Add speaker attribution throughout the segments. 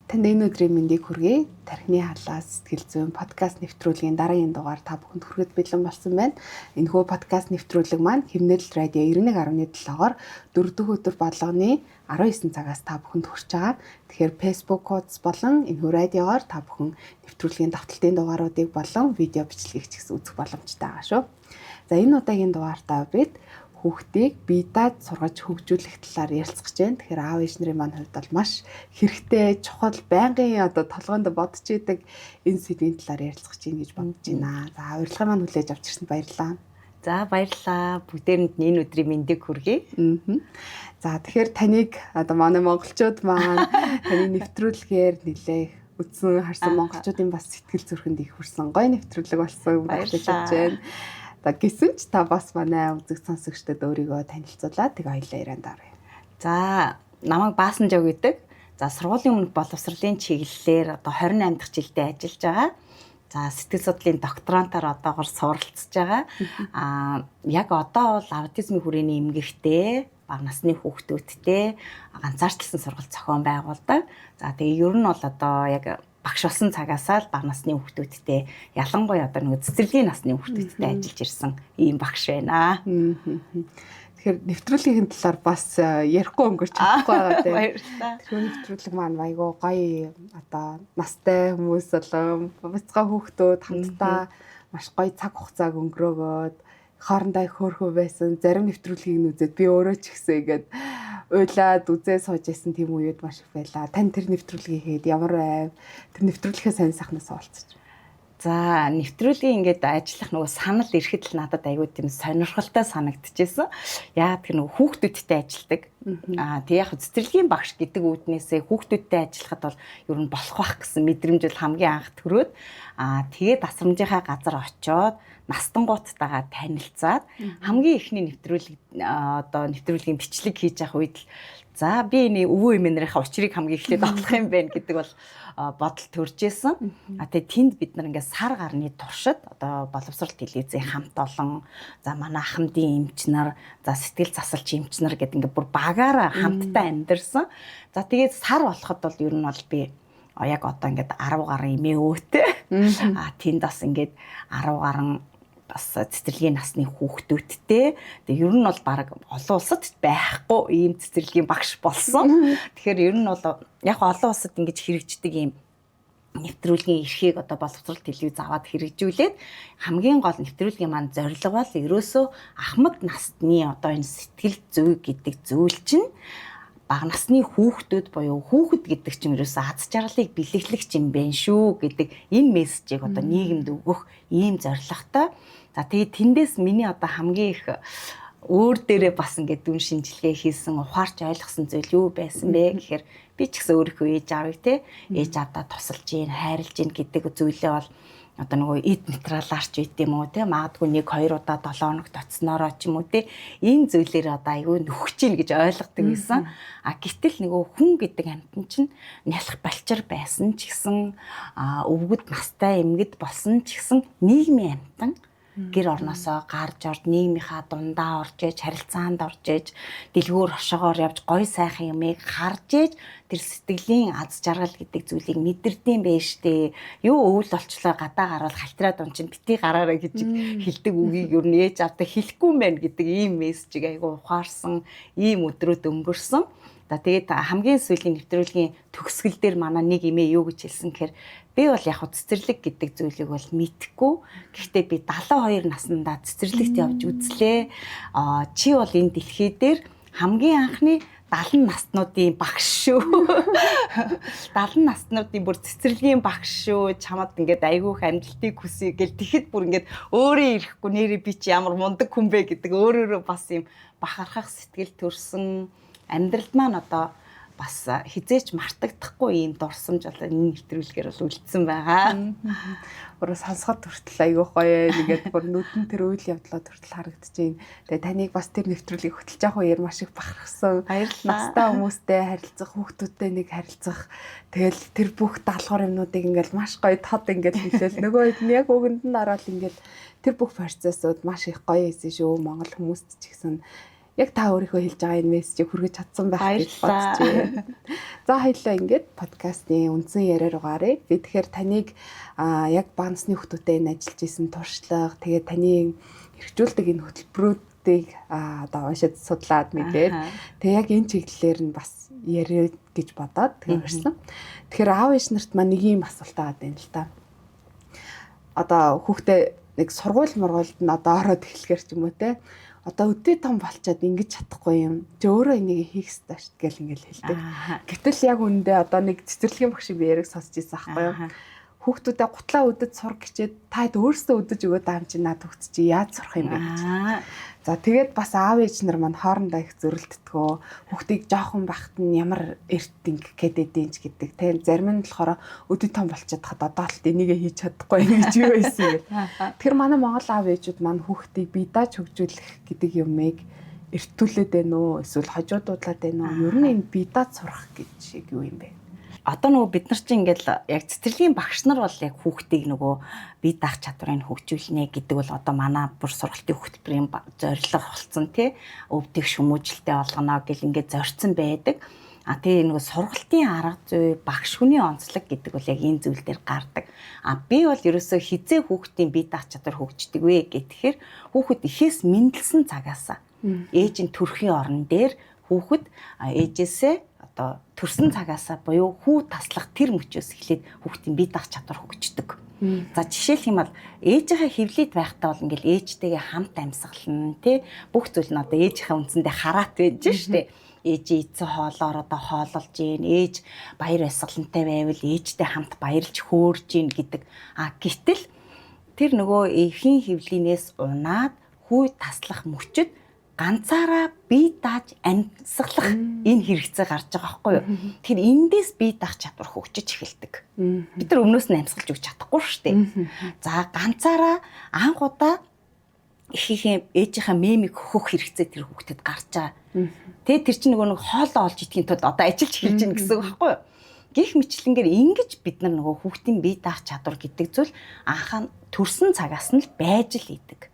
Speaker 1: Танд энэ өдрийн мэндийг хүргэе. Тархины халаас сэтгэл зүйн подкаст нэвтрүүлгийн дараагийн дугаар та бүхэнд хүрэхэд бэлэн болсон байна. Энэхүү подкаст нэвтрүүлэг маань Хэмнэл радио 91.7-оор 4 дахь өдөр болгоны 19 цагаас та бүхэнд хүрч байгаа. Тэгэхээр Facebook хуудас болон энэхүү радиоор та бүхэн нэвтрүүлгийн давталтын дугааруудыг болон видео бичлэгийг ч гэсэн үзэх боломжтой байгаа шүү. За энэ удаагийн дугаартаа бид хүүхдийг бие дааж сургаж хөгжүүлэх талаар ярилцах гэж байна. Тэгэхээр аав ээж нарын маань хувьд бол маш хэрэгтэй, чухал, байнгын толгойд бодож идэг энэ сэдвийн талаар ярилцах гэж байна гэж бодож байна. За урилгын маань хүлээж авч ирсэнд баярлалаа.
Speaker 2: За баярлалаа. Бүгдээрэнд нь энэ өдрийн мэндийг хүргэе.
Speaker 1: За тэгэхээр таныг манай монголчууд маань таны нэвтрүүлгээр нэлээх үдсэн харсан монголчуудын бас сэтгэл зүрхэнд их хүрсэн гоё нэвтрүүлэг болсон гэж бодож байна. Гэсэн ч та бас манай үзэг сонсогчдод өөрийгөө танилцуулаад тэг хоёлаа ярианд оръё.
Speaker 2: За намайг Баасан Жог гэдэг. За сургуулийн өмнөх боловсролын чиглэлээр 28 дахь жилдээ ажиллаж байгаа. За сэтгэл судлалын докторантаар одоогоор суралцж байгаа. Яг одоо бол аутизмын хүрээний эмгэгтэй, бага насны хүүхдүүдтэй ганцаарчлсан сургалт зохион байгуулдаг. За тэгээ ер нь бол одоо яг багш болсон цагаасаа л бага насны хүүхдүүдтэй ялангуяа одоо нэг цэцэрлэгийн насны хүүхдүүдтэй ажиллаж ирсэн ийм багш байна.
Speaker 1: Тэгэхээр нэвтрүүлгийн талаар бас ярихгүй өнгөрч чадахгүй байгаа тийм.
Speaker 2: Баярлалаа.
Speaker 1: Тэр нэвтрүүлэг маань айгүй гоё одоо настай хүмүүс болон бяцхан хүүхдүүд хамтдаа маш гоё цаг хугацааг өнгөрөөгөөд хоорондоо их хөөрхөө байсан. Зарим нэвтрүүлгийг үзээд би өөрөө ч ихсэн ингээд уйлаад үзээ сууж исэн тийм үед маш их байлаа. Тань тэр нэвтрүүлгийг хэд ямар байв? Тэр нэвтрүүлгээ сайн сайхнаас олцож.
Speaker 2: За нэвтрүүлгийн ингээд ажиллах нөгөө санал ирэхэд л надад аягүй тийм сонирхолтой санагдчихсэн. Яа тэр нөгөө хүүхдүүдтэй ажилдаг. Тэг яг цэцэрлэгийн багш гэдэг үүднээсээ хүүхдүүдтэй ажиллахад бол ер нь болох байх гэсэн мэдрэмж бол хамгийн анх төрөөд тэгээд асрамжийнхаа газар очиод настангууттайгаа танилцаад хамгийн ихний нэвтрүүлгийн бичлэг хийж явах үед л за би энэ өвөө эмээнэрийнхээ учрыг хамгийн эхлээд олох юм байна гэдэг бол бодол төрж исэн. Тэгээ тэнд бид нар ингээд сар гарны туршид одоо боловсрол телевизийн хамт олон за манай ахмадын эмч нар за сэтгэл засалч эмч нар гэдэг ингээд бүр багаараа хамтдаа амьдэрсэн. За тэгээд сар болоход бол ер нь бол би яг одоо ингээд 10 гаруй эмээ өвөтэй. Тэнд бас ингээд 10 гаруй бас цэцэрлэгийн насны хүүхдүүдтэй. Тэгээ ер нь бол баг олон улсад байхгүй ийм цэцэрлэгийн багш болсон. Тэгэхээр ер нь бол яг олон улсад ингэж хэрэгждэг ийм нэвтрүүлгийн эрхийг одоо боловсрол телевиз аваад хэрэгжүүлээд хамгийн гол нэвтрүүлгийн маань зорилго бол ерөөсөө ахмад насны одоо энэ сэтгэл зүй гэдэг зүйл чинь бага насны хүүхдүүд буюу хүүхэд гэдэг чинь ерөөсөө аз жаргалыг бэлэглэх юм байна шүү гэдэг энэ мессежийг одоо нийгэмд өгөх ийм зорилготой. За тэгээд тэндээс миний одоо хамгийн их өөр дээрээ бас ингээд дүн шинжилгээ хийсэн ухаарч ойлгосон зүйл юу байсан бэ гэхээр би ч гэсэн өөрийнхөө ээж аавыг те ээж аавдаа тусалж гин хайрлж гин гэдэг зүйлээ бол одоо нөгөө эд материалаар ч үт юм уу те магадгүй 1-2 удаа 7 хоногт оцсноороо ч юм уу те энэ зүйлээр одоо айгүй нөхөж гин гэж ойлгодог байсан. Гэтэл нөгөө хүн гэдэг амьтан чинь нялх балчир байсан ч гэсэн өвгөд настай эмгэд болсон ч гэсэн нийгмийн амьтан гэр орносоо гарч орж нийгмийнхаа дундаа орж ээж харилцаанд орж ээж дэлгүүр хошоогоор явж гой сайхан юмыг харж ээж тэр сэтгэлийн аз жаргал гэдэг зүйлийг мэдэрдэм байж тээ юу өвөл олчлоо гадаа гарвал халтраад он чинь бити гараараа гэж хэлдэг үгийг юу нээж авдаг хэлэхгүй юм байна гэдэг ийм мессежийг айгу ухаарсан ийм өдрүүд өнгөрсөн. За тэгээд хамгийн сүүлийн нэвтрүүлгийн төгсгөл дээр манай нэг эмээ юу гэж хэлсэн гэхээр би бол яг цэцэрлэг гэдэг зүйлийг бол мэдхгүй. Гэхдээ би 72 наснда цэцэрлэгт явж үзлээ. Чи бол энэ дэлхий дээр хамгийн анхны 70 наснуудын багш шүү. 70 наснуудын бүр цэцэрлэгийн багш шүү. Чамд ингээд айгүйх амжилтыг хүсье гэл тэгэхэд бүр ингээд өөрөө ирэхгүй нэрээ би чи ямар мундаг хүн бэ гэдэг өөрөөрөө бас юм бахархах сэтгэл төрсөн. Амьдралд маань одоо бас хизээч мартагдахгүй ийм дурсамж болоо энэ нэвтрүүлгээр бол үлдсэн байгаа.
Speaker 1: Өөрөө сонсоход хүртэл айгүй гоё нэгээд бүр нүдэн тэр үйл явдлаа хүртэл харагдаж байна. Тэгээ таныг бас тэр нэвтрүүлгийг хөтлж явах үеэр маш их бахархсан. Настай хүмүүстэй харилцах, хүүхдүүдтэй нэг харилцах. Тэгэл тэр бүх даалгавар юмнуудыг ингээл маш гоё тод ингээл хэлээл нөгөө хэд нь яг өгөнд нь ороод ингээл тэр бүх процессууд маш их гоё байсан шүү. Монгол хүмүүст ч гэсэн яг та өөрийнхөө хэлж байгаа энэ мессежийг хүргэж чадсан байх гэж бодож байна. За хоёлаа ингээд подкастын үндсэн яриа руугаараа би тэгэхээр таныг яг бага насны хүүхдүүдэд энэ ажиллаж исэн туршлага тэгээд таны хэрэгжүүлдэг энэ хөтөлбөрүүдийг одоо уншиж судлаад мэдээд тэгээд яг энэ чиглэлээр нь бас яриа гэж бодоод тэгээд ирсэн. Тэгэхээр аав ээж нарт маань нэг юм асуулт байгаа юм л да. Одоо хүүхдээ нэг сургууль нь одоо ороод эхлэхэр ч юм уу те. Одоо өдөө том болчоод ингэж чадахгүй юм. Чи өөрөө энийг хийх ёстой шүү гэж ингээл хэлдэг. Гэтэл яг үндэ одоо нэг цэцэрлэгийн багш би яриг сонсч ирсэн байхгүй юу? Хүүхдүүдэд гутлаа өдөж сурах гэчээд та өөрсдөө өдөж өгөөд аам чи над хүүхд чи яаж сурах юм бэ гэж. За тэгээд бас аав ээж нар маань хоорондоо их зөрөлддгөө хүүхдийг жоохон байхад нь ямар эрт ингэ гэдэдэн ч гэдэг. Тэ зарим нь болохоор өдөө том болчиход хад одоо л энийгээ хийж чадахгүй гэж юу байсан гэл. Тэгэхээр манай Монгол аав ээжүүд маань хүүхдийг бие дааж хөгжүүлэх гэдэг юмыг эртүүлээд байна уу? Эсвэл хожуудуудлаад байна уу? Ер нь энэ бие дааж сурах гэж юу юм бэ?
Speaker 2: Одоо нөгөө бид нар чинь ингээл яг цэцэрлэгийн багш нар бол яг хүүхдийг нөгөө бие даах чадварыг хөгжүүлнэ гэдэг бол одоо манай бүр сургалтын хөтөлбөрийн зорилго болсон тий өвдөх шүмүүжилтэй болгоно гэл ингээд зорьсон байдаг. Тэгээ нөгөө сургалтын арга зүй багш хүний онцлог гэдэг бол яг энэ зүйл дээр гардаг. Би бол ерөөсөө хизээ хүүхдийн бие даах чадвар хөгждөг вэ гэхээр хүүхэд ихээс мэндэлсэн цагаасаа ээж нь төрхийн орон дээр хүүхэд ээжээсээ одоо төрсэн цагаасаа буюу хүү таслах тэр мөчөөс эхлээд хүүхдийн бие даах чадвар хөгждөг. За жишээлх юм бол ээжийнхээ хөвлөд байхдаа бол ингээл ээжтэйгээ хамт амьсгална тий бүх зүйл нь одоо ээжийнхээ үндсэндээ хараат байж штэ. Ээжийн эцэг хоолоор одоо хоололж гин ээж баяр баясгалантай байвал ээжтэй хамт баярлж хөөрж гин гэдэг. Гэтэл тэр нөгөө эхийн хөвлийнээс унаад хүү таслах мөчөд ганцаараа бие дааж амьсгалах энэ хэрэгцээ гарч байгаа байхгүй юу. Тэгэхээр эндээс бие даах чадвар хөгжиж эхэлдэг. Бид нар өмнөөс нь амьсгалж өгч чадахгүй шүү дээ. За ганцаараа анх удаа ээжийнхээ мемийг хөхөх хэрэгцээ тэр хүүхдэд гарч байгаа. Тэгээ тэр чинь нөгөө нэг хоолоо олж идэхин тулд одоо ажиллаж эхэлж байна гэсэн үг байхгүй юу. Гэх мэтлэнгээр ингэж бид нар нөгөө хүүхдийн бие даах чадвар гэдэг зүйл анхаа төрсэн цагаас нь л байж л идэг.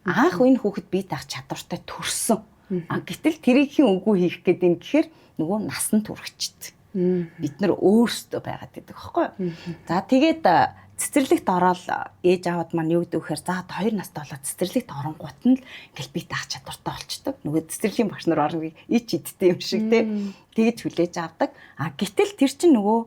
Speaker 2: Анх энэ хүүхэд бие даах чадвартай төрсөн. Гэтэл тэрийн үгүй хийх гэдэг юм гэхээр нөгөө насан туршид. Бид нар өөрсдөө байгаад байдаг байхгүй юу? За тэгээд цэцэрлэгт ороод ээж аваад маань юу гэдэг вэ гэхээр за 2 настай болоод цэцэрлэгт оронгууд нь л ингээл бие даах чадвартай болчдөг. Нөгөө цэцэрлэгийн багш нар орно ич идтэй юм шиг те. Тэгэж хүлээж авдаг. Гэтэл тэр чинь нөгөө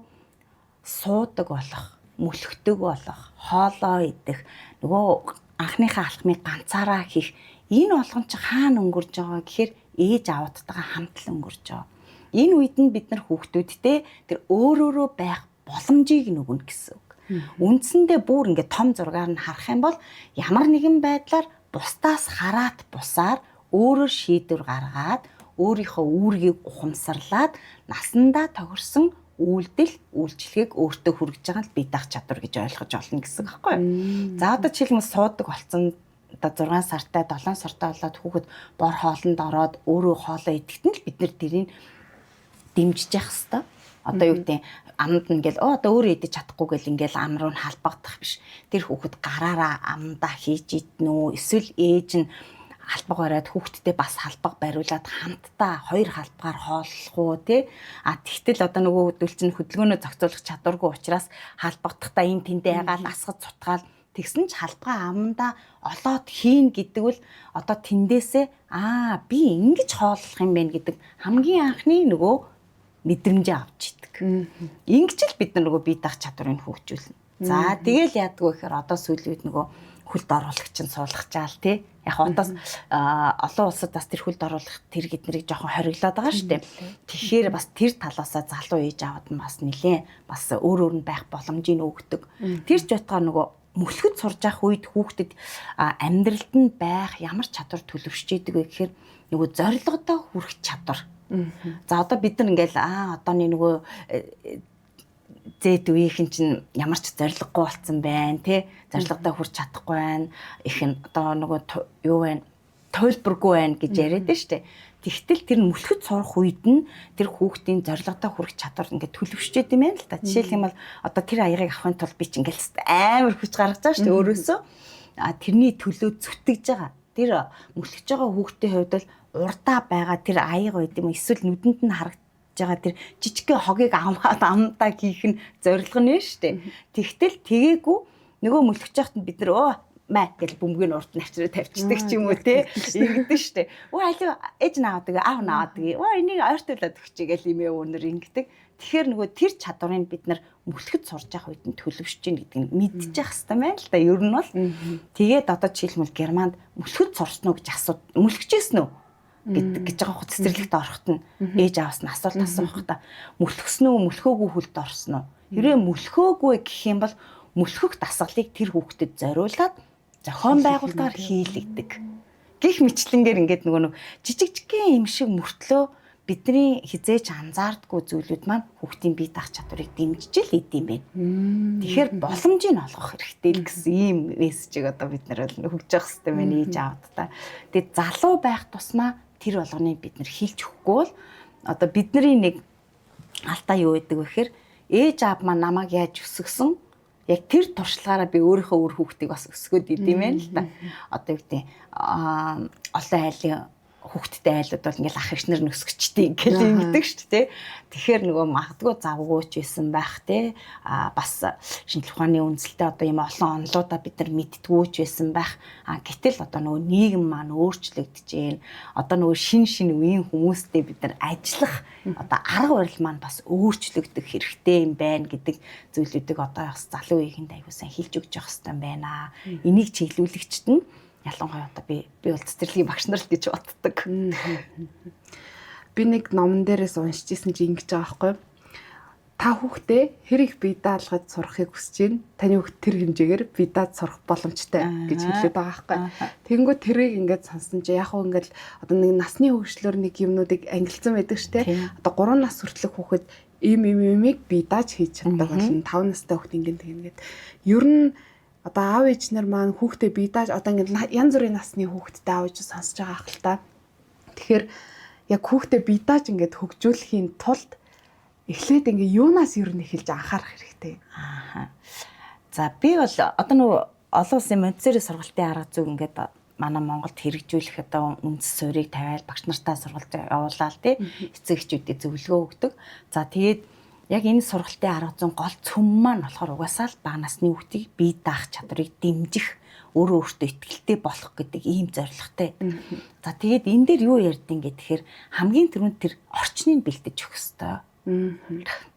Speaker 2: суудаг болох, мөлхдөг болох, хоолоо идэх нөгөө анхныхаа алхмыг ганцаараа хийх энэ болгон чи хаана өнгөрж байгаа гэхээр ээж аваадтайгаа хамт л өнгөрж байгаа. Энэ үед нь бид нар хүүхдүүдтэй тэр өөрөөрөө байх боломжийг нөгөнө гэсэн үг. Үндсэндээ бүр ингээд том зургаар нь харах юм бол ямар нэгэн байдлаар бусдаас хараат бусаар өөрөөр шийдвэр гаргаад өөрийнхөө үүргийг ухамсарлаад насандаа тохирсон үйлчлэгийг өөртөө хүргэж байгаа л бие даах чадвар гэж ойлгож олно гэсэн үг байхгүй юу. За одоо жишээлбэл суудаг болсон одоо 6 сартай 7 сартай болоод хүүхэд бор хоолнд ороод өөрөө хоолоо идэхэд нь л бид нэр тэрийг дэмжиж явах хэрэгтэй. Одоо юу гэдэг амд ингээл одоо өөрөө идэж чадахгүй гэл ингээл ам руу нь халбагдах биш. Тэр хүүхэд гараараа амдаа хийж иднэ үү эсвэл ээж нь халбаг бариад хүүхдтэй бас халбаг бариулаад хамтдаа 2 халбгаар хооллох уу тий. Тэгтэл одоо нөгөө хөдөлгөөн чинь хөдөлгөөнөө зохицуулах чадваргүй учраас халбагдахтаа энэ тэндээ ягаал асгад цутгаал тэгсэн ч халбгаа амандаа олоод хийн гэдэг бол одоо тэндээсээ би ингэж хооллох юм бэ гэдэг хамгийн анхны нөгөө мэдрэмжээ авч идэг. Ингэж л бид нар нөгөө бие даах чадварыг хөгжүүлнэ. За тэгэл яадаг вэ гэхээр одоо сүүлийн үед нөгөө хөлд оруулагч нь суулгачаал тий. Яг одоос олон улсад бас тэр хөлд оруулах тэр гэднийг жоохон хориглоод байгаа шүү дээ. Тэгэхээр бас тэр талаасаа залуу ээж аваад нь бас нилээн бас өөр нь байх боломжийг өгдөг. Тэр ч байтугай нөгөө мөлхөд сурж явах үед хүүхдэд амьдралд нь байх ямар чадвар төлөвшөж идэг вэ гэхээр нөгөө зорилгодоо хүрэх чадвар. За одоо бид нар ингээл одооний нөгөө зэд үеийнхэн чинь ямар ч зориггүй болсон байна тий зоригтой хүрч чадахгүй байна их нь одоо нөгөө юу байна тойлборгүй байна гэж яриад нь штэ тэгтэл тэр мөлхөд сурах үед нь тэр хүүхдийн зоригтой хүрэх чадвар ингээд төлөвшчээд юм байна л та жишээлх юм бол одоо тэр аягыг авахын тулд би ч ингээд амар хүч гаргаж байгаа штэ өөрөөсөө тэрний төлөө зүтгэж байгаа тэр мөлхөж байгаа хүүхдийн хувьд бол урдаа байгаа тэр аяга байд юм эсвэл нүдэнд нь харагдах байгаа тэр жижигхэн хогийг амдаа хийх нь зорилго нь шүү дээ. Тэгтэл тэгээгүй нөгөө мөлхөж яхад бид нар маа гэж бөмбөгийн урд навчраа тавьчихдаг ч юм уу те ингэдэж штэ. Алуу ээж наадаг, аав наадаг. Энийг ойртуулаад өгчээ гэл имээ өнөр ингэдэг. Тэгэхээр нөгөө тэр чадварыг бид нар мөлхөд сурж явах үед нь төлөвшөж гин гэдэг нь мэдчих хэвээр байна л да. Ер нь бол тэгээд одоо жишээлбэл Германд мөлхөд сурсан уу гэж асууд мөлхөжсэн үү гэж байгаа хөө цэцэрлэгт орохт нь ээж аавс нь асуулт асуух та мөлхөсөн үү мөлхөөгүй хүлд орсон уу. Хэрвээ мөлхөөгүй гэх юм бол мөлхөх дасгалыг тэр хүүхдэд зориулаад зохион байгуулалтаар хийлэгдэг. Гэх мэтлэнгээр ингээд нөгөө жижигхэн юм шиг мөртлөө бидний хизээж анзаардгүй зүйлүүд маань хүүхдийн бие даах чадварыг дэмжиж л идэм байна. Тэгэхээр боломжийг олгох хэрэгтэй л гэсэн ийм мессежийг одоо бид нар хөгж явах хэрэгтэй байна ээж аавдаа. Тэгээд залуу байх тусмаа тэр болгоныг бид нар хилж өгөхгүй бол одоо бидний нэг алдаа юу гэдэг вэ гэхээр ээж аав маань намайг яаж өсгсөн яг тэр туршлагаараа би өөрийнхөө өөр хүүхдийг бас өсгөөд идэм байх л та. Одоо юу гэдэг олон айлын хүүхдтэй айлууд бол ингээл ах ихнэр нөсгчтэй гэл ингэдэг шүү дээ. Тэгэхээр нөгөө магадгүй завгүйч байсан байх те. Бас шинжлэх ухааны үндэслэлтэй одоо ийм олон онлуудаа бид нар мэддгүйч байсан байх. Гэтэл одоо нөгөө нийгэм маань өөрчлөгдөж байна. Одоо нөгөө шин үеийн хүмүүстэй бид нар ажиллах одоо арга барил маань бас өөрчлөгдөх хэрэгтэй юм байна гэдэг зүйлүүдийг одоо бас залуу үеийнхэнд аягүй сайн хэлж өгч явах хэрэгтэй байна. Энийг чиглүүлэгчд нь ялангуяа одоо би бол цэцэрлэгийн багш нар л гэж боддог.
Speaker 1: Би нэг номон дээрээс уншиж ирсэн чи ингэж байгаа байхгүй. Та хүүхдээ хэрэг бие даалгаж сурахыг хүсэж байна. Таны хүүхд тэр хэмжээгээр бие дааж сурах боломжтой гэж хэлээд байгаа байхгүй. Тэгэнгүүт тэрийг ингээд сонсон чи яг хөө ингээд одоо нэг насны хөгжлөөр нэг юмнуудыг ангилсан байдаг шүү дээ. Одоо 3 нас хүртэлх хүүхэд имийг бие дааж хийж чаддаг болно. 5 настай хүүхд ингээд тэгээд ер нь одоо аав ээж нар маань хүүхдээ бие дааж одоо ингээд янз бүрийн насны хүүхэдтэй аав ээж сонсож байгаа ах л та. Тэгэхээр яг хүүхдээ бие дааж ингээд хөгжүүлэхийн тулд эхлээд ингээ юунаас ер нь эхэлж анхаарах хэрэгтэй. За би бол одоо нөгөө олон улсын Монтессори сургалтын арга зүйг ингээд манай Монголд хэрэгжүүлэх одоо үндэс суурийг тавиал багш нартай сургалт явуулаад тий эцэг эхчүүдэд зөвлөгөө өгдөг. За тэгээд яг энэ сургалтын арга зүйн гол цөм маань болохоор угаасаа л бага насны хүүхдийг бие даах чадварыг дэмжих, өөрөө өөртөө итгэлтэй болох гэдэг ийм зорилготой. За тэгээд энэ дээр юу ярьдیں гэхээр хамгийн түрүүнд тэр орчныг бэлдэж өгөх ёстой.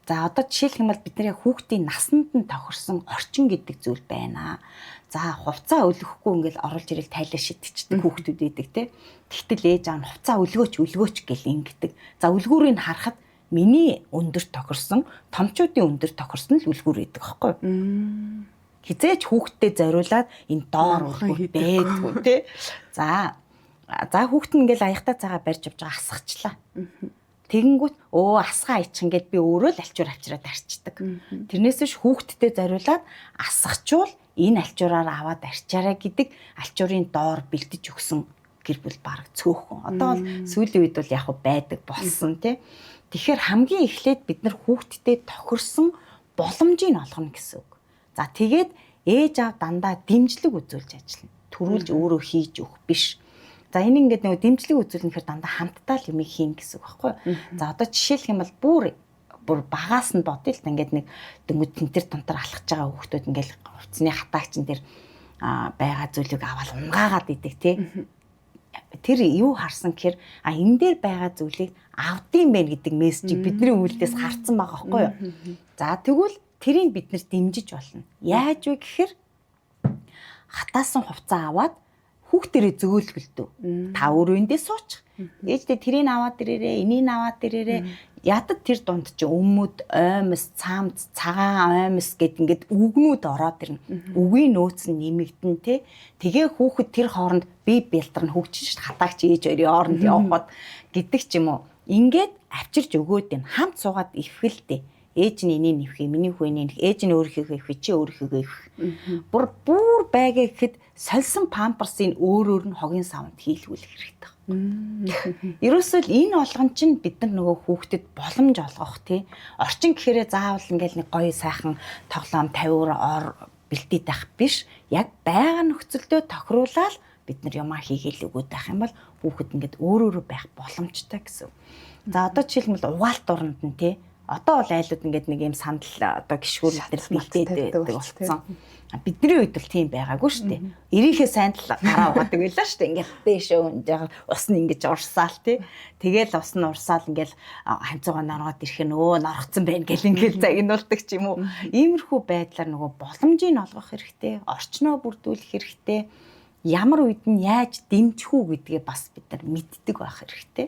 Speaker 1: За одоо жишээлх юм бол бид нар хүүхдийн насанд нь тохирсон орчин гэдэг зүйл байна. За хувцас өлгөхгүй ингээл оруулж ирэл тайлаа шидчихдэг хүүхдүүд байдаг те. Тэгтэл ээж аав нь хувцас өлгөөч гэл ингэдэг. За үлгүүрийг харахад миний өндөр тохирсон, томчуудын өндөр тохирсон л үлгүүр байдаг аахгүй. Хизээч хүүхдтэй зориулаад энэ доор үлгүүр байдгүй те. За хүүхд нь ингээл аяхтаа цагаа барьж явж байгаа асгачлаа. Тэгэнгүүт асгаа ичхэн гэд би өөрөө л альчуур авчираад арчдаг. Тэрнээс биш хүүхдтэй зориулаад асгачвал энэ альчуураар аваад арчаарай гэдэг альчуурын доор бэлдэж өгсөн гэр бүл бараг цөөхөн. Одоо бол сүүлийн үед бол яг байдаг болсон тий. Тэгэхээр хамгийн эхлээд бид нар хүүхдтэй тохирсон боломжийг олгоно гэсэн үг. За тэгээд ээж аав дандаа дэмжлэг үзүүлж ажиллана. Төрүүлж өөрөө хийж өгөх биш. За энэ ингээд нөгөө дэмжлэг үзүүлнэхээр дандаа хамтдаа л юм хийн гэсэн үг байхгүй. За одоо жишээлх юм бол бүр багаас нь бодъё л та ингээд нэг дөнгөж тентэр тунтар алхаж байгаа хүүхдүүд ингээд хувцсны хатаагчин дээр байгаа зүйлийг аваад унгаагаад идэг тий. Тэр юу харсан гэхээр энэ дээр байгаа зүйлийг авдсан байх гэдэг мессежийг бидний үйлдэлээс харсан байгаа байхгүй юу. За тэгвэл тэрийг бид нэр дэмжиж болно. Яаж вэ гэхээр хатаасан хувцас аваад хүүхдэрээ зөөлгөлдөө. Та өөрөө эндээ суучих. Ээждээ тэрийг аваад ирээрээ, энийг аваад ирээрээ. Ядад тэр дунд чи өммөд, оймос, цаамд, цагаан оймос гэд ингээд үгнүүд ороод ирнэ. Үгийн нөөц нь нэмэгдэн тэ. Тэгээ хүүхэд тэр хооронд бие бэлтрэн хөгжиж хатаагч ээж хоёрын хооронд явхад гэдэг ч юм уу. Ингээд авчирж өгөөд энэ хамт суугаад ивхэлдэ. Ээж нь энийг нэвхээ, миний хүү энийг ээж нь өөрийнхөө ивхээ, чи өөрийнхөө ивх. Бүр байгаа гэхэд сольсон памперсыг өөр нь хогийн савнд хийлгүүлэх хэрэгтэй. Ерөөсөө л энэ олгон чинь бид нар нөгөө хүүхдэд боломж олгох тий. Орчин гэхээрээ заавал ингээл нэг гоё сайхан тоглоом тавиур бэлдээд байх биш. Яг байгаа нөхцөлдөө тохируулаад бид нар юмаа хийгээл өгөөд байх юм бол хүүхэд ингээд өөрөө байх боломжтой гэсэн.
Speaker 2: За одоо жишээлбэл угаалт дуранд нь тий. Одоо бол айлууд ингээд нэг юм сандал одоо гişгүүр дээр бэлдээд байдаг болсон. Бидний үед бол тийм байгаагүй шүү дээ. Ирийнхээ сандал гараа угаадаг байлаа шүү дээ. Ингээд дэшөө яг ус нь ингэж урсаал тий. Тэгэл ус нь урсаал ингээд хамцуугаа норгоод ирэх нь норгоцсон байна гэл ингээд загнуулдаг ч юм уу. Иймэрхүү байдлаар нөгөө боломжийг олгох хэрэгтэй, орчноо бүрдүүлэх хэрэгтэй. Ямар үед нь яаж дэмжих үү гэдгээ бас бид нар мэддэг байх хэрэгтэй.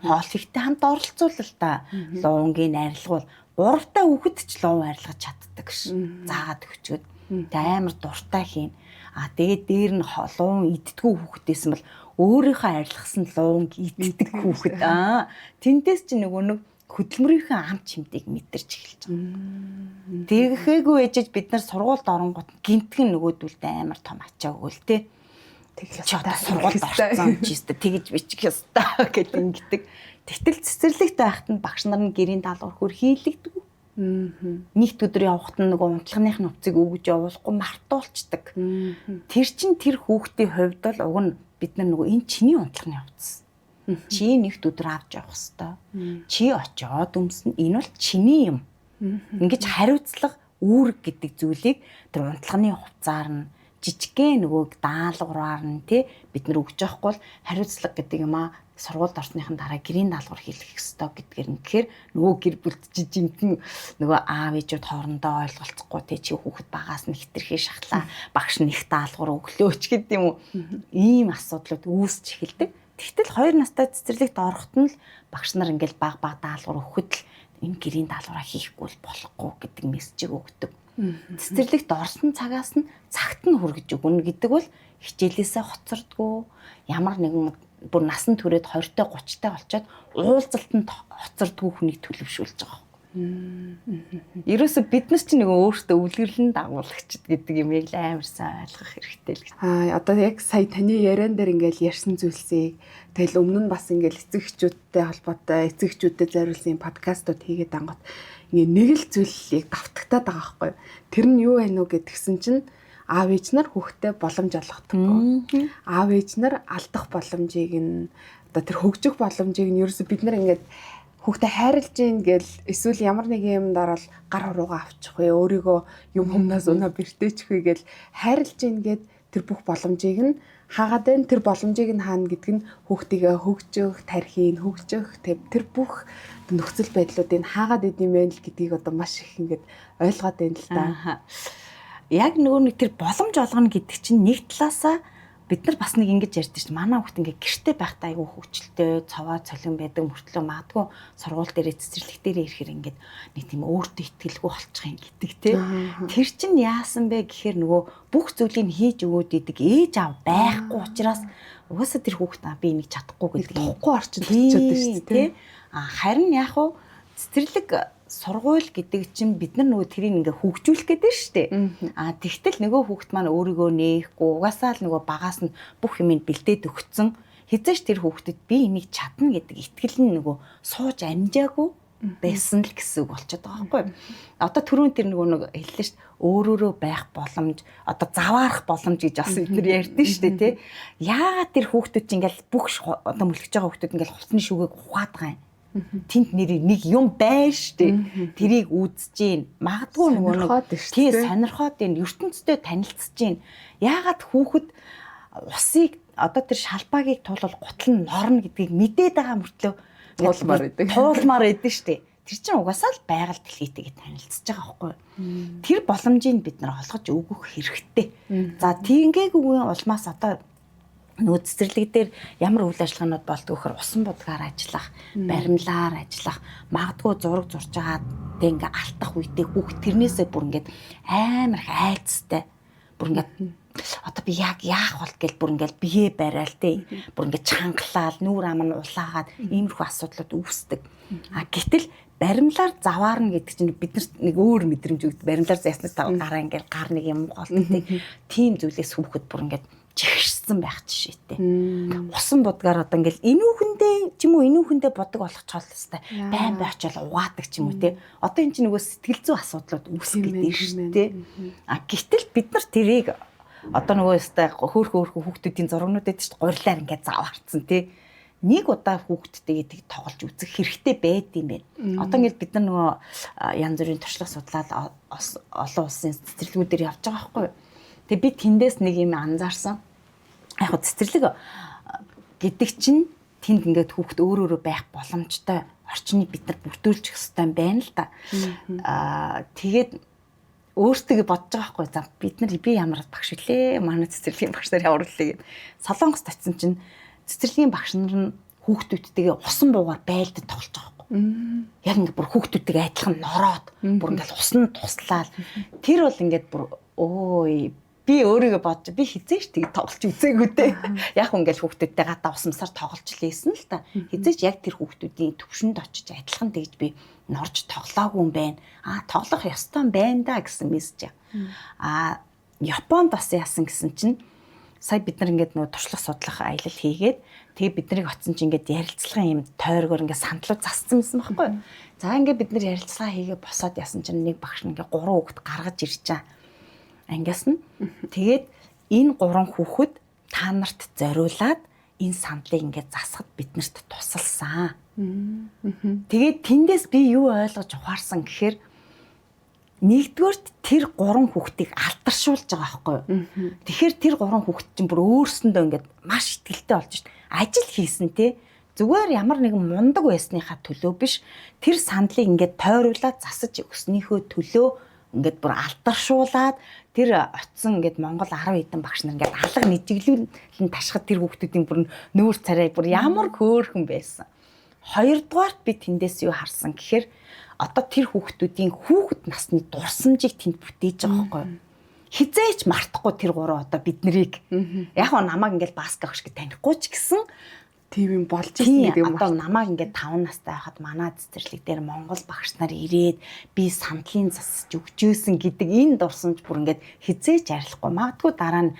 Speaker 2: Хоол ихтэй хамт оролцуулал та. Луунгийн арилгуул 3 та хүүхэд ч луун арилгаж чаддаг ш. Заагаад өгчөөд амар дуртай хийн. Тэгээд дээр нь луун иддэггүй хүүхдээс нь бол өөрийнхөө арилгасан луунг иддэг хүүхэд. Тэндээс ч нөгөө нэг хөдөлмөрийнхөө ам чимдийг мэдэрч эхэлж байгаа. Тэгэхээгүй ээжэж бид нар сургуульд оронгууд гинтгэн нөгөөдөлд амар том ачаа өгөөл тээ. Тэгэл ч одоо сургуульд орсон ч юм тэгэж бичих ёстой гэдэг ингэдэг. Тэгтэл цэцэрлэгт байхад нь багш нар нь гэрийн даалгавар хөр хийлэгдэг. Нэгд өдөр явахад нь нөгөө унтлагынх нь уцыг өгж явуулахгүй мартуулцдаг. Тэр чин тэр хүүхдийн хувьд бол уг нь бид нар нөгөө энэ чиний унтлагын явц. Чи нэгд өдөр авч явах хэвээр. Чи очиод өмснө. Энэ бол чиний юм. Ингэж хариуцлага үүрэг гэдэг зүйлийг тэр унтлагын хувцаар нь жижигхэн нөгөө даалгавраар нь тий бид нар өгч явахгүй бол хариуцлага гэдэг юм сургуульд орсныхан дараа гэрийн даалгавар хийх ёстой гэдгээр нь гэхээр нөгөө гэр бүлд жижигхэн нөгөө аав ээжүүд хоорондоо ойлголцохгүй тий чи хүүхэд багаас нь хитрхи шахлаа багш нь их даалгавар өглөөч гэдэг юм уу ийм асуудлууд үүсч эхэлдэг. Тэгтэл 2 настай цэцэрлэгт ороход нь л багш нар ингээл баг даалгавар өгөхөд л энэ гэрийн даалгавраа хийхгүй бол болохгүй гэдэг мессежийг өгдөг. Цэцэрлэгт орсон цагаас нь цагт нь хүргэж өгнө гэдэг бол хичээлээсээ хоцордгоо ямар нэгэн бүр насан туршид 20-тай 30-тай болчоод уулзалтанд хоцордгоо хүнийг төлөвшүүлж байгаа. Ерөөсө бид нар ч нэг өөртөө үлгэрлэн дагуулагчд гэдэг юм яг амар сайн ойлгох хэрэгтэй л гэж.
Speaker 1: Одоо яг сая таны яриан дээр ингээл ярьсан зүйлсийг тэгэл өмнө нь бас ингээл эцэг эхчүүдтэй холбоотой эцэг эхчүүдэд зориулсан подкастууд хийгээд ангууд ингээ нэг л зүйлийг давтагтаад байгаа байхгүй. Тэр нь юу байноу гэдгсэн чинь аав ээж нар хүүхдэд боломж олгодог. Аав ээж нар алдах боломжийг нь одоо тэр хөгжих боломжийг нь ерөөсө бид нар ингээд хүүхдээ хайрлж гин гэл эсвэл ямар нэг юм дараал гар хуруугаа авчих вэ өөрийгөө юм humнаас унаа бэртээчих вэ гэл хайрлж гин гэд тэр бүх боломжийг нь хаагаад байна тэр боломжийг нь хаана гэдг нь хүүхдийгээ хөгжих тархийн хөгжих тэр бүх нөхцөл байдлуудыг хаагаад идэм бэ л гэдгийг одоо маш их ингээд ойлгоод байна л да. Яг нөгөө нэг тэр боломж олгоно гэдэг чинь нэг талаасаа бид нар бас нэг ингэж ярьдээ чинь манай хүүхд ингээ гэрте байхдаа айгүй хөвчлөлтэй цаваа цолин байдаг мөртлөө магадгүй сургууль дээр цэцэрлэг дээр ирэхээр ингээд нэг тийм өөртөө итгэлгүй болчих юм гэдэг тий. Тэр чинь яасан бэ гэхээр нөгөө бүх зүйлийг хийж өгөөд идэг ээж аав байхгүй учраас угаасаа тэр хүүхд би энийг чадахгүй гэдэг тохгүй орчинд очиод байна шүү дээ тий. Харин яг уу цэцэрлэг сургууль гэдэг чинь бид нар нөгөө тэрийг ингээ хөгжүүлэх гэдэг нь шүү дээ. Тэгтэл нөгөө хүүхэд маань өөрийгөө нээхгүй угаасаа л нөгөө багаас нь бүх юмыг бэлдээд өгцөн хизээш тэр хүүхдэд би энийг чадна гэдэг итгэл нь нөгөө сууж амжаагүй байсан л гэсэн үг болчиход байгаа байхгүй юу. Одоо түрүүн тэр нөгөө нэг хэллээ шүү дээ. Өөрөөрөө байх боломж одоо заваарах боломж гэж бас бид нар ярьдэн шүү дээ тий. Яагаад тэр хүүхдүүд чинь ингээл бүх одоо мөлгөж байгаа хүүхдүүд ингээл хувцсны шүгээг ухаад байгаа юм. Тинт нэр нэг юм байна штэ. Тэрийг үзэж гин. Магадгүй нөгөө тий сонирхоод энэ ертөнцтэй танилцж гин. Яагаад хүүхэд усыг одоо тэр шалбаагийг туулал гутал нь норно гэдгийг мэдээд байгаа мөртлөө туулмаар идэв штэ. Тэр чинь угаасаа л байгаль дэлхийтэйгээ танилцж байгаа байхгүй юу. Тэр боломжийг бид нар олгож өгөх хэрэгтэй. За тийгээгүй улмаас одоо нөгөө цэцэрлэг дээр ямар үйл ажиллагаанууд болдог вөхөр усан будгаар ажиллах, баримлаар ажиллах, магадгүй зураг зурж байгаа тэг ингээ алтах үедээ хүүхд тэрнээсээ бүр ингээд амар их айцтай. Бүр ингээд одоо би яг яах бол гэл бүр ингээд бие барайл тэ. Бүр ингээд чангалал, нүүр ам нь улаагаад иймэрхүү асуудлууд үүсдэг. Гэтэл баримлаар заваарна гэдэг чинь бид нар нэг өөр мэдрэмж өгд. Баримлаар зайснаас тав гараа ингээд гар нэг юм голтой тэ. Тийм зүйлээс хүүхэд бүр ингээд жигшсэн байх жишээтэй. Усан будгаар одоо ингээл энүүхэндээ ч юм уу энүүхэндээ бодог болгоч хоолстой байн байчаал угаадаг ч юм уу те. Одоо энэ чинь нөгөө сэтгэл зүй асуудлууд үүсэх гэдэг шүү дээ. Гэтэл бид нар тэрийг одоо нөгөө өстэй хөөхөн хүүхдүүдийн зургнууд эд чинь гурилаар ингээд заваарцсан те.
Speaker 2: нэг удаа хүүхдтэйгээ тийг тоглож үзэх хэрэгтэй байд юм байна. Одоо ингээд бид нар нөгөө янз бүрийн туршлага судлаад олон улсын цэцэрлэгүүдээр явж байгаа байхгүй юу. Тэгээ би тэндээс нэг юм анзаарсан. Яг цэцэрлэг гэдэг чинь тэнд ингээд хүүхд өөрөө байх боломжтой орчныг бид нар бүрдүүлчих хэрэгтэй байна л да. Тэгээд өөртөө бодож байгаа байхгүй. За би ямар багш үлээ? Манай цэцэрлэгийн багш нар явуулъя гэд. Солонгост очисон чинь цэцэрлэгийн багш нар нь хүүхдүүдтэйгээ усан буугаар байлдад тоглож байгаа байхгүй. Яг ингээд бүр хүүхдүүдтэйгээ адилхан нороод бүр ингээд усны туслаад тэр бол ингээд бүр би өөрийгөө бодож би хизээч тийг тоглож үзээгүй дээ. Яг ингээд хүүхдүүдтэй гадаа усмсаар тоглож лээсэн л та. Хизээч яг тэр хүүхдүүдийн төвшөнд очиж адилхан тэгж би норж тоглоогүй юм байна. Тоглох ёстой юм байна да гэсэн мессеж. Японд бас яасан гэсэн чинь сая бид нар ингээд нөгөө туршлага судлах аялал хийгээд тэгээ бид нарыг оцсон чинь ингээд ярилцлагын юм тойргоор ингээд сандлууд зассан байсан байхгүй. За ингээд бид нар ярилцлага хийгээ босоод яасан чинь нэг багш ингээд 3 хүүхэд гаргаж ирж байгаа. Ангиас нь тэгээд энэ 3 хүүхэд та нарт зориулаад энэ сандлыг ингээд засахад биднэрт тусалсан. Тэгээд тэндээс би юу ойлгож ухаарсан гэхээр нэгдүгээрт тэр 3 хүүхдийг алдаршуулж байгаа байхгүй юу. Тэгэхээр тэр 3 хүүхэд чинь бүр өөрсөндөө ингээд маш ихтэй болж шít. Ажил хийсэн те. Зүгээр ямар нэгэн мундаг байсныхаа төлөө биш. Тэр сандлыг ингээд тойруулаад засаж өгснийхөө төлөө ингээд бүр алдаршуулаад тэр очисон ингээд Монгол 10 хэдэн багш нар ингээд алга нэжиглүүлэн ташхад тэр хүүхдүүдийн бүр нүүр царай бүр ямар хөөрхөн байсан. Хоёрдугаарт би тэндээс юу харсан гэхээр одоо тэр хүүхдүүдийн хүүхэд насны дурсамжийг тэнд бүтээж байгаа байхгүй юу. Хизээч мартахгүй тэр 3 одоо бид нарыг яг намайг ингээд баск авах шиг танихгүй ч гэсэн тийм юм болж ирсэн гэдэг юм. Одоо намайг ингээд 5 настай байхад манай цэцэрлэг дээр Монгол багш нар ирээд би сандлын засаж өгчөөсөн гэдэг энэ дурсамж бүр ингээд хизээч арилахгүй. Магадгүй дараа нь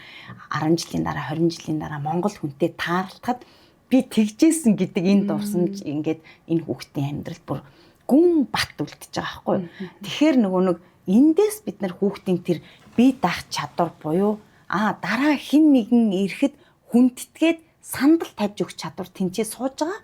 Speaker 2: 10 жилийн дараа 20 жилийн дараа Монгол хүнтэй таарлахад би тэгжээсэн гэдэг энэ дурсамж ингээд энэ хүүхдийн амьдралд бүр гүн бат үлдчихэж байгаа байхгүй. Тэгэхээр нөгөө нэг эндээс бид нар хүүхдийн тэр бие даах чадвар буюу дараа хин нэгэн ирэхэд хүндэтгээд сандал тавьж өгч чадвар тэнцээ сууж байгаа.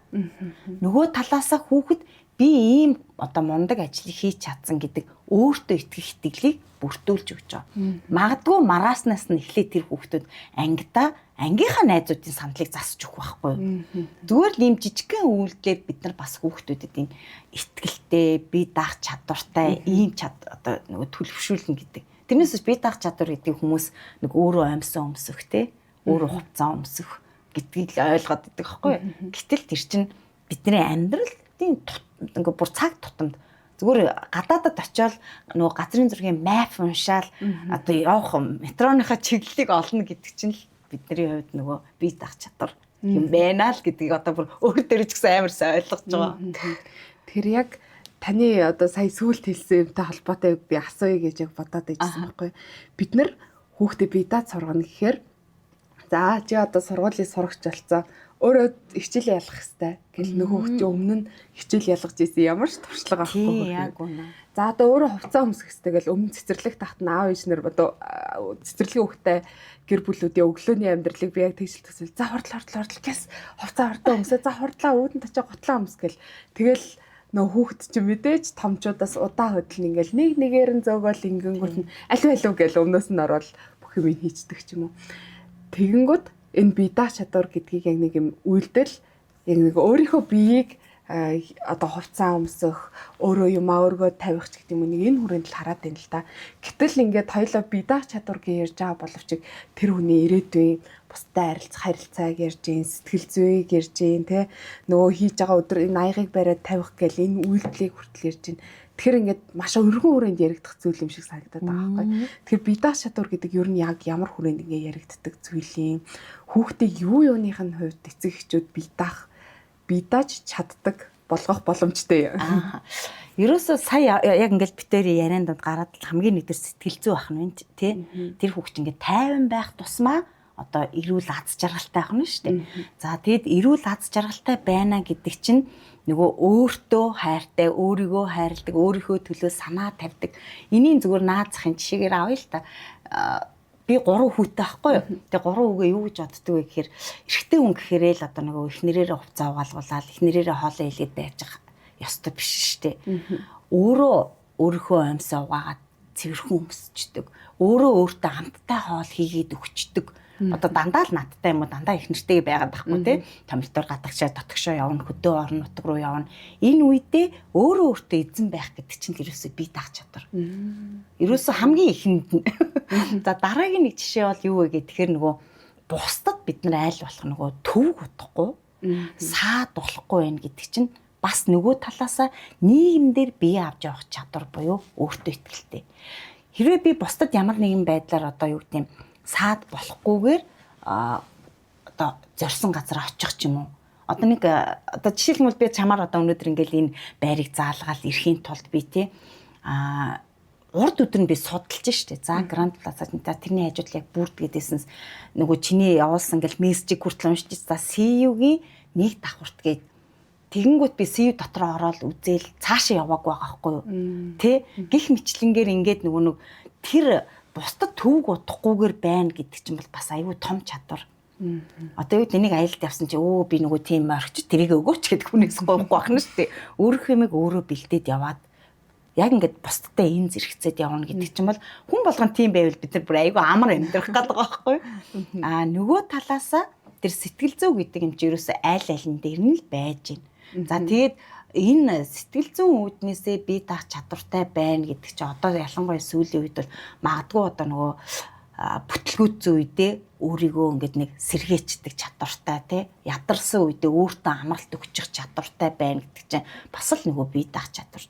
Speaker 2: Нөгөө талаасаа хүүхэд би ийм одоо мундаг ажлыг хийж чадсан гэдэг өөртөө итгэх итгэлийг бүртүүлж өгч байгаа. Магадгүй маргааснаас нь эхлээд тэр хүүхдүүд ангийнхаа найзуудын сандлыг засаж өгөх байхгүй. Зүгээр л ийм жижигхэн үйлдэлээр бид нар бас хүүхдүүдэд энэ итгэлтэй, бие даах чадвартай ийм одоо нөгөө төлөвшүүлнэ гэдэг. Тэрнээс бие даах чадвар гэдэг хүмүүс нэг өөрөө амьсан өмсөх те, өөрөө хувцас өмсөх гэдгийг ойлгоод идэг байхгүй. Гэтэл тэр чинь бидний амьдралын ингээ бүр цаг тутамд зүгээр гадаадад очиод нөгөө газрын зургийн map уншаал одоо явах метроныхаа чиглэлийг олно гэдэг чинь л бидний хувьд нөгөө бие даах чадвар юм байна л гэдгийг одоо бүр өөр дээр ч гэсэн амарсаа ойлгож байгаа.
Speaker 1: Тэр яг таны одоо сая сүүлд хэлсэн юмтай холбоотой би асууя гэж яг бодоод байжсан байхгүй. Бид нар хүүхдээ бие даах сургана гэхээр за чи одоо сургуулийн сурагч болцоо өөрөө хичээл ялах хэвээр гэл нөгөө хүүхдийн өмнө нь хичээл ялгаж ийсэн ямар ч туршлага авахгүй.
Speaker 2: Яг үнэ.
Speaker 1: За одоо өөрөө хувцас өмсөх хэвээр гэл өмнө цэцэрлэг тахт нь аав ээж нар одоо цэцэрлэгийн хүүхдээ гэр бүлүүдийн өглөөний амьдралыг би яг тэгшил төсөл. За хурдлаа гэс хувцас хурдлаа өмсөө. За хурдлаа үүдэн тачаа готлоо өмс гэл. Тэгэл нөгөө хүүхэд чинь мэдээж томчуудаас удаа хөдлөн ингээл нэг нэгээр нь зөөгөл ингэнгүүт нь алив гэл өмнөөс нь ороод бүх юм хийцдэг ч юм уу. Тэгэнгүүт энэ бие даах чадвар гэдгийг яг нэг юм үйлдэл яг нэг өөрийнхөө биеийг одоо хувцас өмсөх, өөрөө өөргөө тавих ч гэдэг юм нэг энэ хүрээнд л хараад байна л да. Гэтэл ингээд хоёлоо бие даах чадвар гэж ярьж байгаа боловч тэр хүний ирээдүйн бусдад харилцааг ярьж гин, сэтгэл зүйг ярьж гин, тэ нөгөө хийж байгаа өдөр энэ аягыг бариад тавих гэл энэ үйлдэлийг хүртэл ярьж гин. Тэгэхээр ингээд маш өргөн хүрээнд яригдах зүйл юм шиг санагдаад байгаа байхгүй. Тэгэхээр бие даах чадвар гэдэг ер нь яг ямар хүрээнд ингээд яригддаг зүйл юм. Хүүхдийг юуных нь хувьд эцэг эхчүүд бие дааж чаддаг болгох боломжтой юм.
Speaker 2: Ерөөсөө сая яг ингээд битээр ярианд гараад хамгийн нэгдэр сэтгэл зүй ах нь тий. Тэр хүүхд ингээд тайван байх тусмаа одоо эрүүл аз жаргалтай ах нь шүү дээ. За тэгэд эрүүл аз жаргалтай байна гэдэг чинь нөгөө өөртөө хайртай, өөрийгөө хайрладаг, өөрийнхөө төлөө санаа тавьдаг. Энийг зүгээр наазахын жишээгээр авъя л та. би 3 хүүтэй байхгүй юу. Тэгээ 3 хүүгээ юу гэж боддөг вэ гэхээр эрэгтэй хүн гэхээрээ л одоо нөгөө эхнэрээрээ хувцас угаалгуулаад эхнэрээрээ хоолоо илгээд байж ёстой биш штэ. Өөрийнхөө амьсаа угаагаад цэвэрхэн өмсчдөг. Өөртөө амттай хоол хийгээд өгчдөг. Одоо дандаа л надтай юм уу дандаа их нэртэйгээ байгаад байхгүй тий. Томилтоор гадагшаа дотгошоо явна, хөдөө орон нутг руу явна. Энэ үедээ өөртөө эзэн байх гэдэг чинь ерөөсөө бие даах чадвар. Ерөөсөө хамгийн ихэнд нь. За дараагийн нэг жишээ бол юу вэ гэхээр нөгөө бусдад бид нар айл болох нөгөө төвөг утахгүй, саад болохгүй байх гэдэг чинь бас нөгөө талаасаа нийгэмдэр бие авч явах чадвар буюу өөртөө итгэлтэй. Хэрвээ би бусдад ямар нэгэн байдлаар одоо юу гэдэм саад болохгүйгээр одоо зорьсон газар очих ч юм уу. Одоо нэг одоо жишээлбэл би чамаар одоо өнөөдөр ингээл энэ байрыг заалгаал ирэхийн тулд би тий урд өдөр нь би судалж штэ. За Гранд Плаза тэрний хажууд яг бүрд гэдээсэнс нөгөө чиний явуулсан ингээл мессежийг хүртэл уншиж за CU-гийн нэг давхурт гээд тэгэнгүүт би CU дотроо ороод үзээл цаашаа яваагүй байгаа байхгүй юу. Тэ гих мэтлэнгээр ингээд нөгөө нэг тэр бусдад төвөг утахгүйгээр байна гэдэг чинь бол бас аюу том чадвар. Одоо юу энийг аялалд явсан чи би нөгөө тийм орчих тэрийг өгөөч гэдэг хүнээс гоохгүй ахна шүү дээ. Өөрөх юмыг өөрөө бэлдээд яваад яг ингээд бусдтай энэ зэрэгцээд явна гэдэг чинь бол хүн болгон тийм байвал бид нар бүр аюу амар амьдрах гэдэг байгаа байхгүй юу. Нөгөө талаасаа тэр сэтгэл зүй гэдэг юм чи ерөөсөө айл айлн дээр нь л байж байна. За тэгээд энэ сэтгэл зүйн үүднээсээ бие даах чадвартай байна гэдэг чинь одоо ялангуяа сүүлийн үед бол магадгүй одоо нөгөө бүтлгүүцсэн үедээ өөрийгөө ингээд нэг сэргээчдэг чадвартай тий ядарсан үедээ өөртөө амралт өгчих чадвартай байна гэдэг чинь бас л нөгөө бие даах чадвар.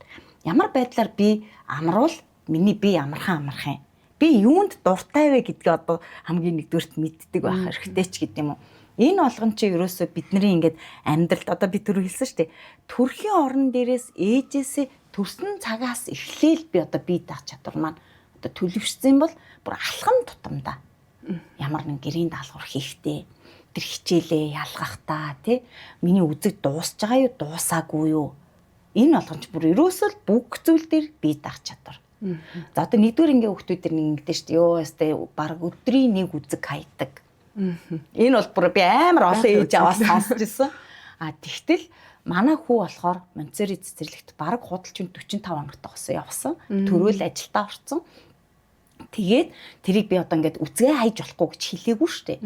Speaker 2: Ямар байдлаар би амруул миний бие амархан амархан. Би юунд дуртай вэ гэдгээ одоо хамгийн нэгдүгээрт мэддэг байх хэрэгтэй ч гэдэг юм уу. Энэ болгон чи ерөөсөө бидний ингээд амьдралд одоо би түр хэлсэн шүү дээ. Төрхийн орон дээрээс ээжээсээ төрсөн цагаас эхлээл би одоо бие даах чадвар маань одоо төлөвшсөн бол бүр алхам тутамдаа ямар нэг гэрийн даалгавар хийхдээ тэр хичээлээ ялгахтаа тий миний үзэг дуусж байгаа юу дуусаагүй юу энэ болгон ч бүр ерөөсөө л бүх зүйл дээр бие даах чадвар. За одоо нэгдүгээр ингээ хүүхдүүд дэр нэг ингэдэж шүү дээ. Ёо өстэй баг өдрийн нэг үзэг хайдаг. Энэ бол бүр би амар олон ээж аваас сонсч ирсэн. Тэгтэл манай хүү болохоор Монтсери цэцэрлэгт баг худалч 45 хоногтой явсан. Төрөөл ажилдаа орсон. Тэгээд тэрийг би одоо ингээд үзгээ хайж болохгүй гэж хэлээгүй шүү дээ.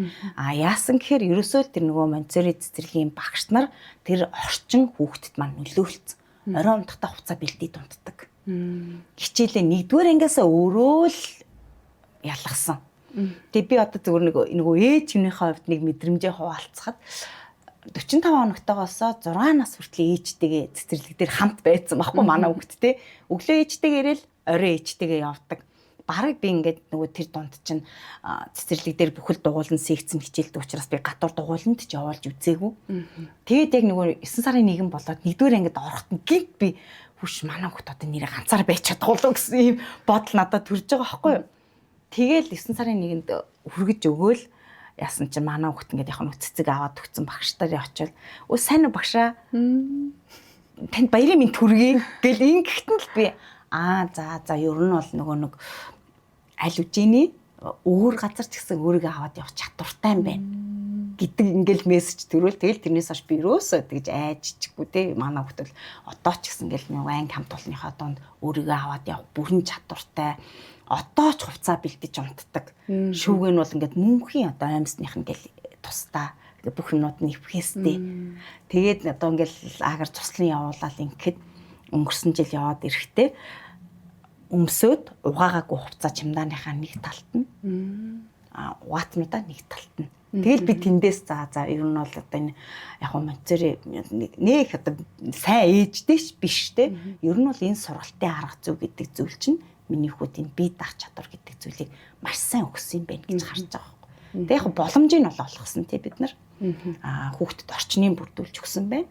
Speaker 2: Яасан гэхээр ерөөсөө тэр нөгөө Монтсери цэцэрлэгийн багш нар тэр орчин хүүхдэд маань нөлөөлсөн. Орой унтахтаа хуцаа бэлдээд унтдаг. Хичээлээ нэгдүгээр ангиасаа өөрөө л ялгсан. Тэгээ би одоо зөвхөн нөгөө ээж хүнийхээ хувьд нэг мэдрэмжээ хуваалцахад 45 хоногтойгоос 6 нас хүртэл ээжтэйгээ цэцэрлэг дээр хамт байсан байхгүй манай хүүхэд те. Өглөө ээжтэйгээ ирээл орой ээжтэйгээ явдаг. Бараг би ингээд нөгөө тэр дунд чинь цэцэрлэг дээр бүхэл дугуулн секцэн хичээлдэг учраас би гадуур дугууланд ч явуулж үзээгүй. Тэгээд яг нөгөө 9 сарын 1 болоод нэгдүгээр ангид орохт гинт би хүш манай хүүхэд одоо нэрээ ганцаар байж чадахгүй гэсэн ийм бодол надад төрж байгаа байхгүй юу. Тэгэл 9 сарын 1-нд хүргэж өгөөл яасан чинь манай хүүхэд ингээд яг нэг цэцэг аваад өгсөн багш нарын очивол өө сайн уу багшаа танд баярын минь төргий гэл ингэхтэн л би за ер нь бол нөгөө нэг аль үжиний өөр газар ч гэсэн өөрийгөө аваад явах чадвартай юм байна гэдэг ингээл мессеж төрөөл тэгэл тэрнээс хойш би ерөөсөө тэгж айжчихгүй те манай хүүхэд бол одоо ч гэсэн ингээл нэг анги хамт олонныхаа донд өөрийгөө аваад явах бүрэн чадвартай одоо ч хувцаа бэлдэж унтдаг. Шүүгээ нь бол ингээд мөнхийн одоо амьсных ингээл тусдаа бүх юмнууд нь өвхээстэй. Тэгээд одоо ингээл аагаар туслан явуулаад ингээд өнгөрсөн жил яваад ирэхдээ өмсөд угаагаагүй хувцаа чемдааныхаа нэг талд нь угаатнуудаа нэг талд нь. Тэгэл би тэндээс за ер нь бол одоо энэ яг Монтсери нэг одоо сайн ээжтэй биш те. Ер нь бол энэ сургалтын арга зүй гэдэг зүйл чинь миний хүүхдийн бие даах чадвар гэдэг зүйлийг маш сайн өгсөн юм байна гэж харж байгаа байхгүй. Тэгээ яг боломжийг нь бол олгосон тий бид нар. Хүүхдэд орчныг бүрдүүлж өгсөн байна.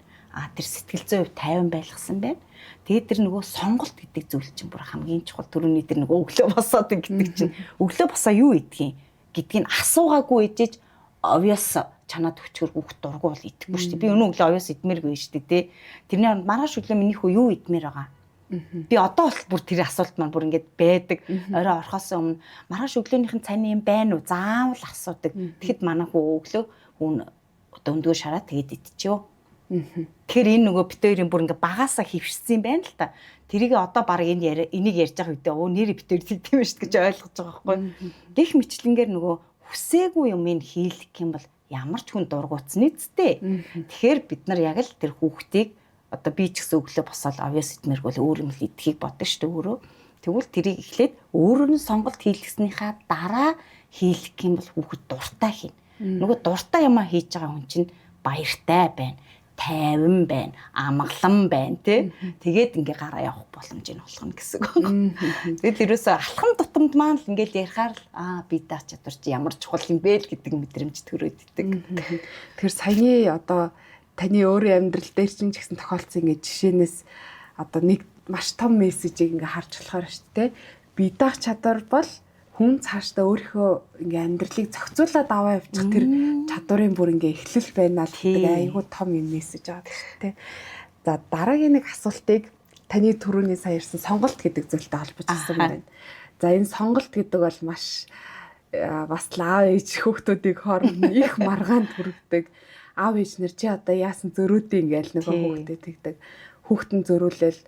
Speaker 2: Тэр сэтгэл зүй тайван байлгасан байна. Тэгээд тэр нөгөө сонголт гэдэг зүйл чинь бүр хамгийн чухал. Түрүүний тэр нөгөө өглөө босоод гэдэг чинь өглөө босоо юу идэх гэдгийг асуугаагүй ээжэж obvious чанаад өчгөр хүүхд дургу бол идэхгүй шүү дээ. Би өнөө өглөө obvious идмээргүй шүү дээ тий. Тэрний маргааш өглөө миний хүү юу идмээр байгаа. Би одоо бол бүр тэр асуулт маань бүр ингээд байдаг. Орой орохоос өмнө маргааш өглөөнийхэн цайны юм байна уу? Заавал асуудаг. Тэгэхэд манай хүү өглөө хүн одоо өндгөө шараад тэгээд идчихё. Тэгэхээр энэ нөгөө бит хоёрын бүр ингээд багаасаа хөвшсөн юм байна л та. Тэрийг одоо баг энийг ярьж байгаа үедээ нэр бит хоёр тийм шүү гэж ойлгож байгаа байхгүй. Гэх мэтлэнгээр нөгөө хүсээгүй юм ин хийлэх юм бол ямар ч хүн дургуутсан нэсттэй. Тэгэхээр бид нар яг л тэр хүүхдийг одоо би ч гэсэн өглөө босоод авьяас идмэргүй өөр юм идхийг бодсон шүү дээ өөрөө. Тэгвэл тэрийг эхлээд өөрөө нь сонголт хийлгэснийхаа дараа хийлгэх юм бол хүүхэд дуртай хийнэ. Нөгөө дуртай юмаа хийж байгаа хүн чинь баяртай байна, тайван байна, амгалан байна тий. Тэгээд ингээ гараа явах боломж нь болгоно гэсэн үг. Тэгэл ерөөсөө алхам тутамд маань л ингээл ярихаар л би даа чадвар чи ямар чухал юм бэ л гэдэг мэдрэмж төрөөд идэг.
Speaker 1: Тэгэхээр саяны одоо таны өөрийн амьдрал дээр ч гэсэн тохиолдсон ингээ жишээнээс одоо нэг маш том мессежийг ингээ харж болохоор шүү дээ. Би даа чадвар бол хүн цаашдаа өөрийнхөө ингээ амьдралыг зохицуулаад аваа явчих тэр чадварын бүр ингээ эхлэл байна л гэдэг айгүй том юм мессеж байгаа шүү дээ. За дараагийн нэг асуултыг таны түрүүний сая ярьсан сонголт гэдэг зүйлтэй холбоожсэн байна. За энэ сонголт гэдэг бол маш бас аав ээж хүүхдүүдийг хооронд их маргаанд хүргэдэг. Аав ээж нар чи одоо яасан зөрөөдөө ингээл нөгөө хүүхдэд тэгдэг. Хүүхдэн зөрүүлэл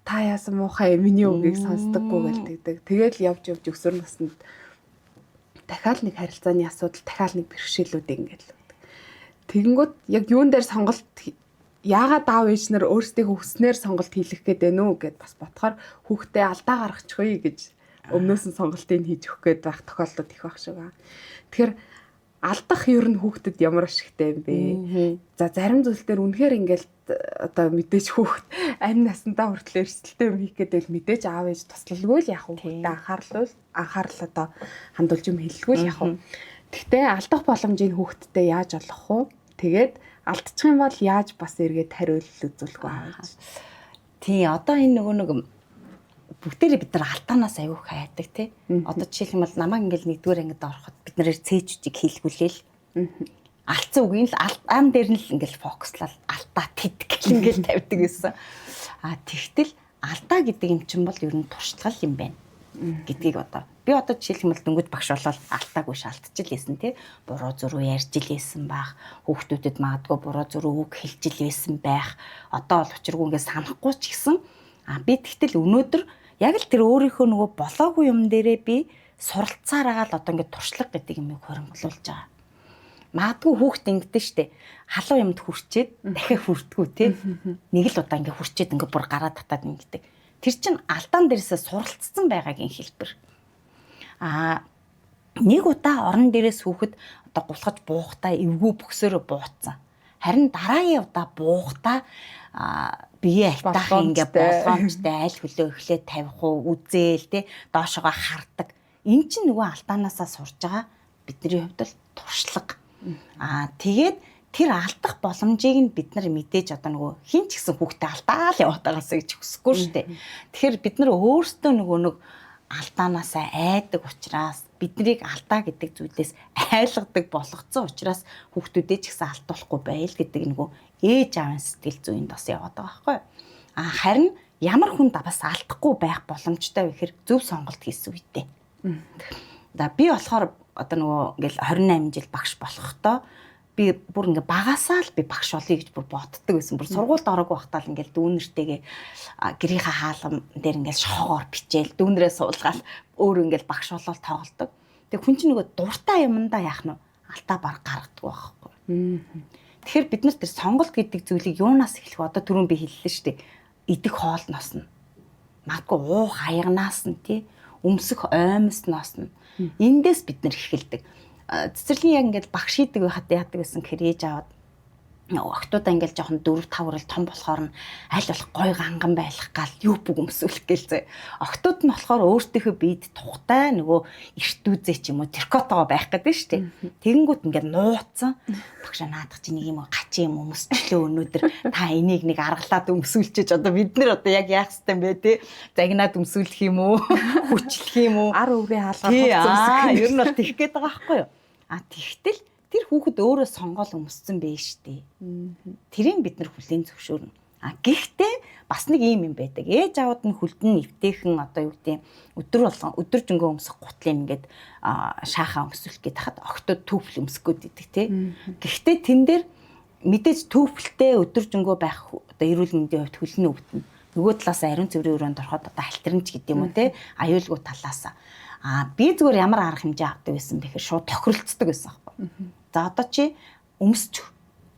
Speaker 1: та яасан муухай миний үгийг сонсдоггүй гэл тэгдэг. Тэгэл явж өсвөр наснд дахиад нэг харилцааны асуудал, дахиад нэг бэрхшээлүүд ингээл. Тэгэнгүүт яг юун дээр сонголт яагаад аав ээж нар өөрсдийнхөө хүснээр сонголт хийлгэх гээд байна уу гэд бас бодохоор хүүхдээ алдаа гаргачихъя гэж өмнөөс нь сонголтыг хийж өгөх гээд байх тохиолдол их байх шиг байна. Тэгэхээр алдах ер нь хүүхдэд ямар ашигтай юм бэ? За зарим зүйл дээр үнэхээр ингээл одоо мэдээж хүүхд ань насандаа хүртэл эрсдэлтэй юм хийх гэдэг л мэдээж аав ээж туслалгүй л яах вэ? Хүүхдэд анхаарал одоо хандуулж юм хэлэлгүй л яах вэ? Гэхдээ алдах боломжийг хүүхдтэй яаж олох вэ? Тэгээд алдчих юм бол яаж бас эргээд хариулт үзүүлэх вэ?
Speaker 2: Тий, одоо энэ нөгөө бүгдээрээ бид нар алдаанаас аягүй хайдаг тий. Одоо жишээлбэл намайг ингээл нэгдүгээр ангид ороход бид нарыг цээжүүдийг хийлгүүлээл. Алдсан үгийн л алдаан дээр нь л ингээл фокуслал алдаа тэд гэл ингээл тавьдаг гэсэн. Тэгтэл алдаа гэдэг юм чинь бол ер нь туршлага юм байна гэдгийг одоо би одоо жишээлбэл дөнгөж багш болол алдаагүй шалтж илээсэн тий. Буруу зуруу ярьж илээсэн байх. Хүүхдүүдэд магадгүй буруу зуруу үг хэлж илээсэн байх. Одоо бол учиргүй ингээд санахгүй ч гэсэн би тэгтэл өнөөдөр яг л тэр өөрийнхөө нөгөө болоогүй юм дээрээ би суралцаар агаал одоо ингээд туршлага гэдэг юмыг хөрөнгөлүүлж байгаа. Магадгүй хүүхд ингэдэж штэ халуун юмд хүрчээд дахиад хүрдгүү тий. Нэг л удаа ингээд хүрчээд ингээд бүр гараа татаад ингэдэг. Тэр чин алдаан дээрээсээ суралцсан байгаагийн хэлбэр. Нэг удаа орон дээрээс хүүхэд одоо гулхаж буухтаа эвгүй бөксөөрөө бууцсан. Харин дараагийн удаа буухтаа бие альтаах ингээ болгоомжтой айл хөлөө эхлээд тавих уу үзээл те доошогоо хардаг. Эн чинь нөгөө алдаанаасаа сурж байгаа бидний хувьд л туршлага. Тэгээд тэр алдах боломжийг нь бид нар мэдээж одоо нөгөө хин ч гэсэн хүүхдээ алдаа л яваад байгаасаа гэж хүсэхгүй шүү дээ. Тэгэхээр бид нар өөрсдөө нөгөө нэг алдаанаасаа айдаг учраас биднийг алдаа гэдэг зүйлээс айлгадаг болгоцсон учраас хүүхдүүдээ ч гэсэн алдуулахгүй байл гэдэг нөгөө ээж аавын сэтгэл зүйн бас яваад байгаа байхгүй. Харин ямар хүн бас алдахгүй байх боломжтой вэ гэхээр зөв сонголт хийсэн үедээ. Би болохоор одоо нөгөө ингээл 28 жил багш болохдоо би бүр ингээ багасаа л би багш болъё гэж бүр боддог байсан. Бүр сургуульд ороогүй байхдаа л ингээл дүүнэртэйгээ гэрийнхаа хаалган дээр ингээл шоогоор бичээл дүүнрээ суулгаал өөр ингээл багш болол тоглодог. Тэг хүн чинь нөгөө дуртай юмдаа яах нь алдаа баг гаргадаг байхгүй. Тэгэхээр бид нар тэр сонголт гэдэг зүйлийг юунаас эхлэх вэ? Одоо түрүүн би хэллээ шүү дээ. Идэх хоолноос нь. Магадгүй уух хаягнаас нь тий өмсөх оймсноос нь. Эндээс бид нар эхэлдэг. Цэцэрлэгийн яг ингээд багш хийдэг байхад яадаг гэсэн гэхээр ээж аваад октоудаа ингээд жоохон 4-5 хүрэл том болохоор нь аль болох гой ганган байх гал юу бүг өмсүүлэх гэлзээ. Октод нь болохоор өөртөөхөө биед тухтай нөгөө эрт үзээ ч юм уу теркотоо байх гэдэг нь шүү дээ. Тэгэнгүүт ингээд нууцсан. Багш наадах чи нэг юм гачин юм өмсчлөө өнөөдөр та энийг нэг аргалаад өмсүүлчихэж одоо бид нар одоо яг яах ёстой юм бэ те? Загнаад өмсүүлэх юм уу? Хүчлэх юм уу?
Speaker 1: Ар үрээ хаалгаад
Speaker 2: ер нь бол тэгэх гээд байгаа байхгүй юу? Тэгтэл тэр хүүхэд өөрөө сонгоол өмссөн байж штэ. Тэрийг бид нар хүлээн зөвшөөрнө. Гэхдээ бас нэг юм байдаг. Ээж аваад нь хөлдөн нэвтэйхэн одоо юу гэдэг өдөр жингөө өмсөх гутлын ингээд шаахаа өмсөх гээд хахад октод түүфл өмсгөөд идэг тий. Гэхдээ тэн дээр мэдээж түүфлтэй өдөр жингөө байх одоо эрүүл мэндийн хувьд хөлн өвдөн. Нөгөө талаас ариун цэврийн өрөөнд ороход одоо альтернж гэдэг юм уу тий. Аюулгүй талаас би зүгээр ямар арга хэмжээ авдаг байсан бэхээр шууд тохиролцдог байсан аахгүй. За одоо чи өмсч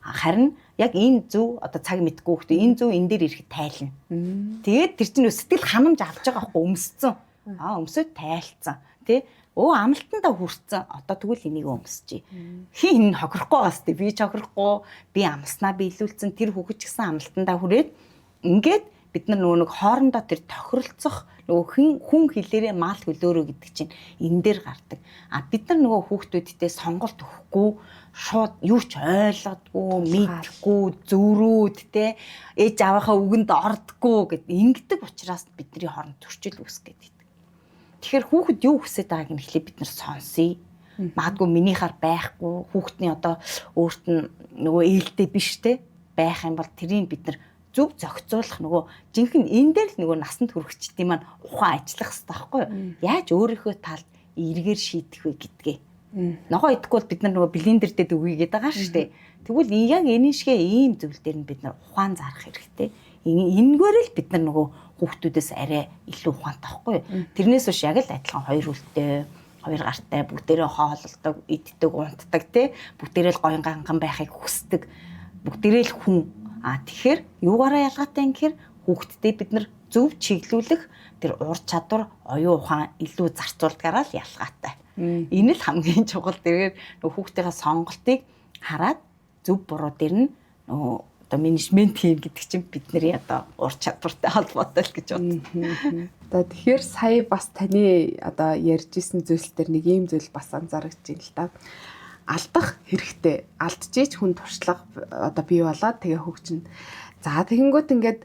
Speaker 2: харин яг энэ зөв одоо цаг мэдгүй хөөхтэй энэ зөв энэ дээр ирэхэд тайлна. Тэгээд тэр чинь сэтгэл ханамж авч байгаа байхгүй өмсцэн. Өмсөд тайлцсан. Тэ амлалтандаа хүрцэн. Одоо тэгвэл энийг өмсчий. Хин хохирохгүй байгаас тэ би ч хохирохгүй. Би амлснаа биелүүлсэн тэр хүүхэд ч гэсэн амлалтандаа хүрээд ингээд бид нар нөгөө нэг хоорондоо тэр тохиролцох нөгөө хүн хэлээрээ мал хөлөөрөө гэдэг чинь энэ дээр гардаг. Бид нар нөгөө хүүхдүүдтэй сонголт өгөхгүй шууд юу ч ойлгодгүй, мэдхгүй, зөрүүд те ээж аваахаа үгэнд ордггүй гэд ингэдэг учраас бидний хооронд төрчил үүсгээд идэг. Тэгэхээр хүүхэд юу хүсэж байгааг нь эхлээд бид нар сонсъё. Магадгүй минийхаар байхгүй, хүүхдний одоо өөрт нь нөгөө ээлтэй биш те байх юм бол тэрийг бид нар зөв зохицуулах нөгөө жинхэнэ энэ дээр л нөгөө насанд хүрэхчдийн маань ухаан ажиллах хэрэгтэй байхгүй юу? Яаж өөрийнхөө талд эргээр шийдэх вэ гэдгээ. Ногоо идэхгүй бол бид нар нөгөө блендер дээр үгүйгээд байгаа шүү дээ. Тэгвэл яг энэ шигээ ийм зүйл дээр нь бид нар ухаан зарах хэрэгтэй. Энэгээр л бид нар нөгөө хүүхдүүдээс арай илүү ухаантай байхгүй юу? Тэрнээс биш яг л адилхан хоёр үлтэй, хоёр гартай бүгдээрээ хоололдог, иддэг, унтдаг те бүгдээрээ л гоён ганган байхыг хүсдэг. Бүгдээрээ л хүн. Тэгэхээр юугаараа ялгаатай юм гэхээр хүүхдтэй бид нар зөв чиглүүлэх тэр ур чадвар, оюун ухаан илүү зарцуулдгаараа л ялгаатай. Энэ л хамгийн чухал. Тэгээд нөгөө хүүхдийнхээ сонголтыг хараад зөв буруу дээр нь нөгөө одоо менежмент хийм гэдэг чинь бидний одоо ур чадвартай холбоотой л гэж боддог.
Speaker 1: Одоо тэгэхээр сая бас таны одоо ярьжсэн зүйлс төр нэг ийм зүйл бас анзаарч байна л да. Алдах хэрэгтэй. Алдчихж хүн туршлага одоо бий болоод тэгээ хөгжинэ. За тэгэнгүүт ингээд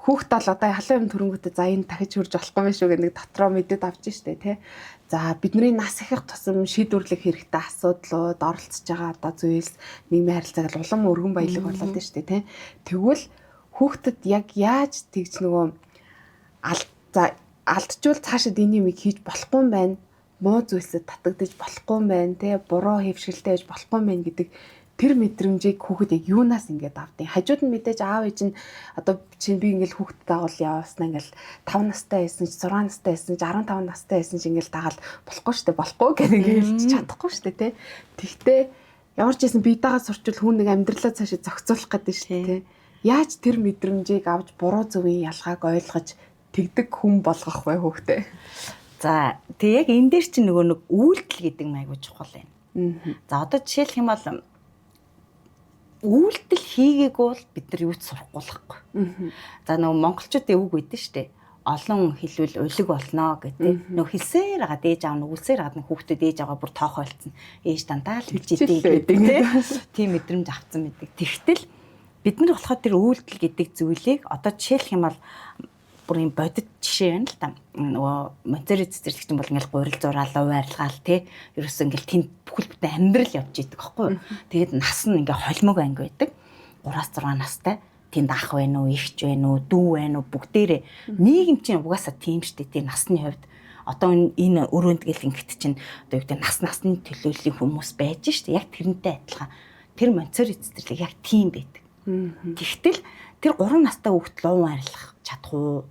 Speaker 1: хүүхд тал одоо халуун юм төрөнгөтэй за энэ дахиж хурж болохгүй юм шүү гэх нэг дотроо мэдээд авч штэ тий. За бидний нас ихэх тусам шийдвэрлэх хэрэгтэй асуудлууд оролцож байгаа одоо зүйлс нийгмийн харилцааг улам өргөн баялаг болоод штэ тий. Тэгвэл хүүхдэд яг яаж тэгж нөгөө алдчихвал цаашид энэ юмыг хийж болохгүй юм байна. Муу зүйлсэд татагдаж болохгүй юм байна те буруу хэвшгэлтэй байж болохгүй юм байна гэдэг тэр мэдрэмжийг хүүхэд яг юунаас ингээд авдیں۔ Хажууд нь мэдээж аав ээж нь одоо чинь би ингээд хүүхдэд дагуул явааснаа ингээд 5 настай байсан ч 6 настай байсан ч 15 настай байсан ч ингээд дагаал болохгүй штэ болохгүй гэх нэг хэлж чадахгүй штэ те. Тэгтээ ямар ч байсан бие дагаа сурчвал хүн нэг амьдралаа цаашаа зохицуулах гэдэг штэ те. Яаж тэр мэдрэмжийг авч буруу зөвийн ялгааг ойлгож тэгдэг хүн болгох вэ хүүхдээ?
Speaker 2: За тэг яг энэ дээр чинь нөгөө нэг үйлдэл гэдэг нь айгүй чухал байна. За одоо жишээлх юм бол үйлдэл хийгээгүй бол бид нар юу ч сурахгүй л байхгүй. За нөгөө монголчуудын үг байдаг шүү дээ. Олон хэлвэл улиг болно гэдэг. Нөгөө хэлсээр байгаа дээж аав нүгэлсээр байгаа хүүхдүүд ээж аваа бүр тоохойлцсон. Ээж дандаа л хэлжээдэг гэдэг тийм мэдрэмж авсан мэддэг. Тэгтэл бид нар болохоор тэр үйлдэл гэдэг зүйлийг одоо жишээлх юм бол бүр юм бодит жишээ байна л та. Нөгөө Монтери цэцэрлэгч бол ингээл гурил зураалаа байрлгаал тий. Ерөөсөө ингээл тэнд бүхэл бүтэн амьдрал явж идэг байхгүй юу. Тэгээд нас нь ингээ холимог анги байдаг. 3-6 настай. Тэнд ах байна уу, ихч байна уу, дүү байна уу бүгдээрээ нийгэм чинь угаасаа тийм штэ тий насны хувьд. Одоо энэ өрөөнд гэл ингэт чинь одоо юу гэдэг насны төлөөллийн хүмүүс байж штэ. Яг тэрнтэй адилхан. Тэр Монтери цэцэрлэг яг тийм байдаг. Тэгтэл тэр 3 настай хүүхд луу арилгах чадах уу?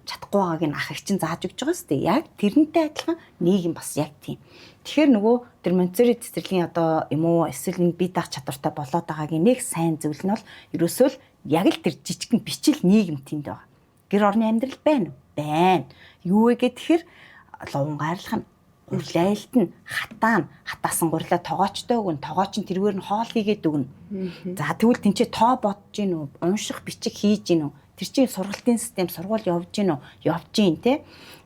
Speaker 2: Чадахгүй байгааг нь ах их чинь зааж өгч байгаа сте. Яг тэрнтэй адилхан нийгэм бас яг тийм. Тэгэхээр нөгөө тэр Монтери цэцэрлэгийн одоо юм уу эсвэл энэ бие даах чадвартай болоод байгаагийн нэг сайн зүйл нь бол ерөөсөө л яг л тэр жижигхэн бичил нийгэм тэнд байгаа. Гэр орны амьдрал байна уу? Байна. Юу вэ гэхээр луван гайрлах нь гурлайлт нь хатаасан гурлаа тоогоочтой өгнө. Тоогооч нь тэргээр нь хоол хийгээд өгнө. За тэгвэл тэнцээ тоо бодож гин үү? Унших бичих хийж гин үү? Тэр чинь сургалтын систем сургууль явж гин үү? Явж гин те.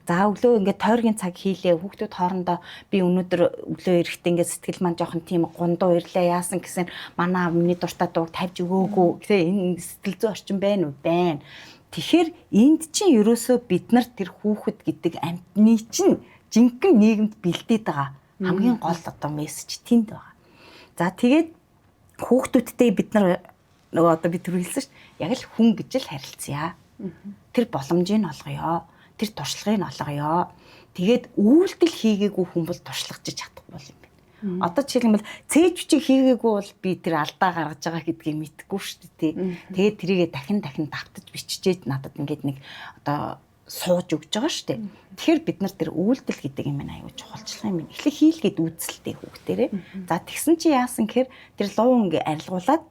Speaker 2: За өглөө ингээд тойргийн цаг хийлээ. Хүүхдүүд хоорондоо би өнөөдөр өглөө эрэхтээ ингээд сэтгэл маань жоохон тийм гундуу ирлээ яасан гэсэн манай миний дуртай дууг тавьж өгөөгүй. Тэ энэ сэтгэл зүй орчин байна уу? Байна. Тэгэхээр энд чинь ерөөсөө бид нар тэр хүүхэд гэдэг амьтны чинь жинхэнэ нийгэмд бэлдээд байгаа хамгийн гол одоо мессеж тэнд байгаа. За тэгээд хүүхдүүдтэй бид нар нөгөө одоо би түр хэлсэн шүү дээ. Яг л хүн гэж л харилцъя. Тэр боломжийг нь олгоё. Тэр туршлагыг нь олгоё. Тэгээд үйлдэл хийгээгүй хүн бол туршлагаж чадахгүй бол юм байна. Одоо жишээлбэл цээж бичиг хийгээгүй бол би тэр алдаа гаргаж байгаа гэдгийг мэдэхгүй шүү дээ. Тэгээд тэрийгэ дахин давтаж биччихээд надад ингээд нэг одоо сууж өгч байгаа шүү дээ. Тэгэхээр бид нар тэр үйлдэл гэдэг юм аюу чухалчлах юм. Эхлээ хийлгээд үзэлтэй хүүхдэрээ. За тэгсэн чи яасан гэхээр тэр луу ингээ арилгуулад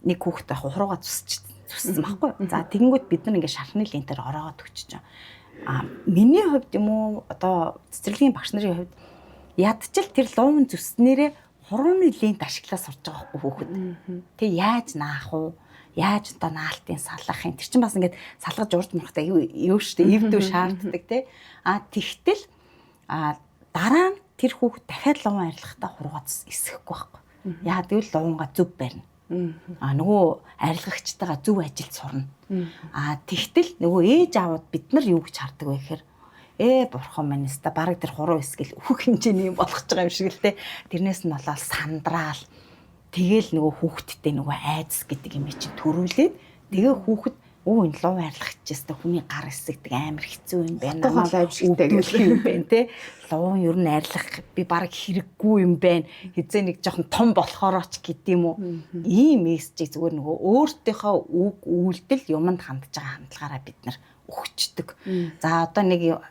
Speaker 2: нэг хүүхэд байх хуруугаа зүссэн байхгүй. За тэгэнгүүт бид нар ингээ шархны лентээр ороогоод өгч чаа. Миний хувьд юм уу одоо цэцэрлэгийн багш нарын хувьд ядчил тэр луун зүснээрээ хурууны лент ашиглаад сурж байгаа хүүхэд. Тэг яаж наах уу? Яаж одоо наалтын салах юм. Тэр чинь бас ингээд салгаж урд мурахтай юу штэ эвдүү шаарддаг тий. Тэгтэл дараа нь тэр хүүхэд дахиад луун арилгахтаа хуруугаад эсэхгүй байхгүй. Яа тэгвэл луунгаа зөв барина. Нөгөө арилгагчтайгаа зөв ажилд сурна. Тэгтэл нөгөө ээж аавууд бид нар юу гэж хардаг вэ гэхээр бурхан минь өста бараг тэр хуруу эсгэл өөх хэмжээний юм болгож байгаа юм шиг л те. Тэрнээс нь болоод сандраал. Тэгэл нөгөө хүүхдтэй нөгөө айдас гэдэг юм чинь төрүүлээд тэгээ хүүхэд энэ луу арилгахчээстэй хүний гар эсэгдэг амар хэцүү юм байна.
Speaker 1: Намаа авшигтай
Speaker 2: гэх юм байна те. Луу ер нь арилгах би бараг хэрэггүй юм байна. Хизээ нэг жоохон том болохоор ч гэдэм үү. Ийм мессежийг зүгээр нөгөө өөртөөхөө үг үйлдэл юмд хандж байгаа хандлагаараа бид нар өгчдөг. За одоо нэг